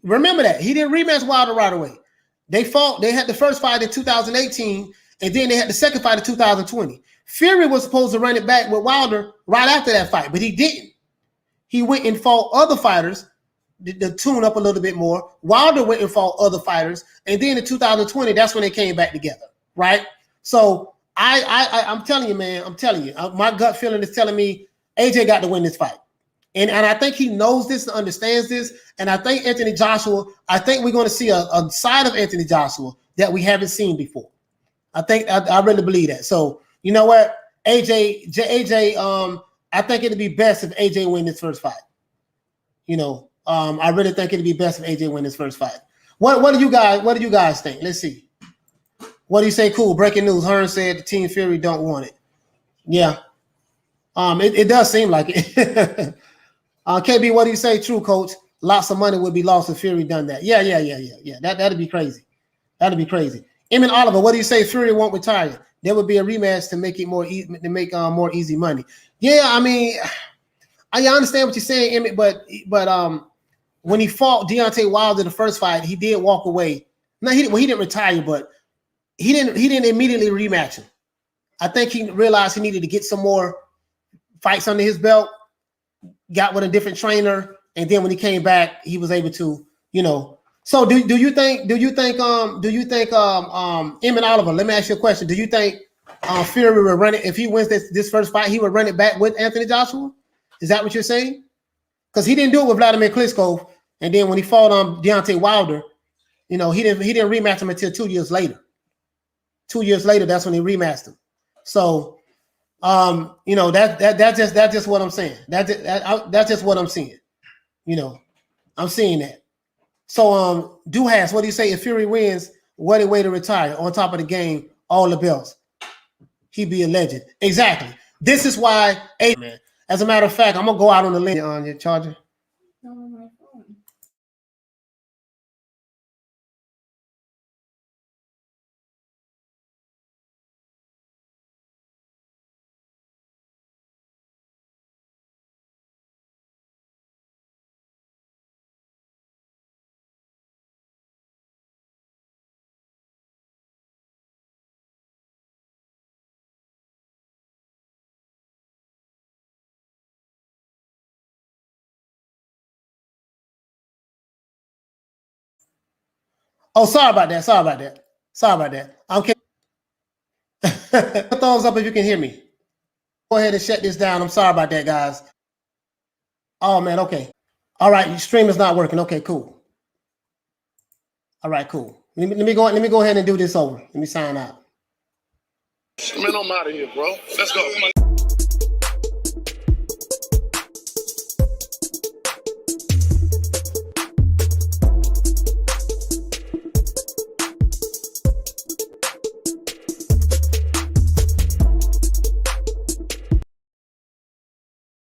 Remember that. He didn't rematch Wilder right away. They had the first fight in 2018, and then they had the second fight in 2020. Fury was supposed to run it back with Wilder right after that fight, but he didn't. He went and fought other fighters to tune up a little bit more. Wilder went and fought other fighters, and then in 2020, that's when they came back together, right? So I'm telling you, man, my gut feeling is telling me AJ got to win this fight. And I think he knows this and understands this. And I think Anthony Joshua, we're going to see a side of Anthony Joshua that we haven't seen before. I really believe that. So, you know what? AJ, I think it'd be best if AJ win this first fight. I really think it'd be best if AJ win this first fight. What do you guys think? Let's see. What do you say? Cool. Breaking news. Hearn said the Team Fury don't want it. Yeah. It does seem like it. KB, what do you say? True, coach. Lots of money would be lost if Fury done that. Yeah. That'd be crazy. Eamon Oliver, what do you say? Fury won't retire. There would be a rematch to make it more easy money. Yeah, I mean, I understand what you're saying, Emmett, but when he fought Deontay Wilder the first fight, he did walk away. No, he didn't retire, but he didn't immediately rematch him. I think he realized he needed to get some more fights under his belt. Got with a different trainer, and then when he came back, he was able to, So do you think Eamon Oliver? Let me ask you a question. Do you think Fury will run it if he wins this first fight? He would run it back with Anthony Joshua. Is that what you're saying? Because he didn't do it with Vladimir Klitschko, and then when he fought on Deontay Wilder, you know, he didn't rematch him until 2 years later. 2 years later, that's when he rematched him. So, you know, that's just what I'm saying. That's just what I'm seeing. You know, I'm seeing that. So, Duhas, what do you say? If Fury wins, what a way to retire on top of the game, all the belts. He'd be a legend. Exactly. This is why, man. As a matter of fact, I'm gonna go out on the limb on your charger. No, on my phone. Oh, sorry about that. Sorry about that. Sorry about that. Okay. Thumbs up if you can hear me. Go ahead and shut this down. I'm sorry about that, guys. Oh man, okay. All right, your stream is not working. Okay, cool. All right, cool. Let me go ahead and do this over. Let me sign out. Man, I'm out of here, bro. Let's go.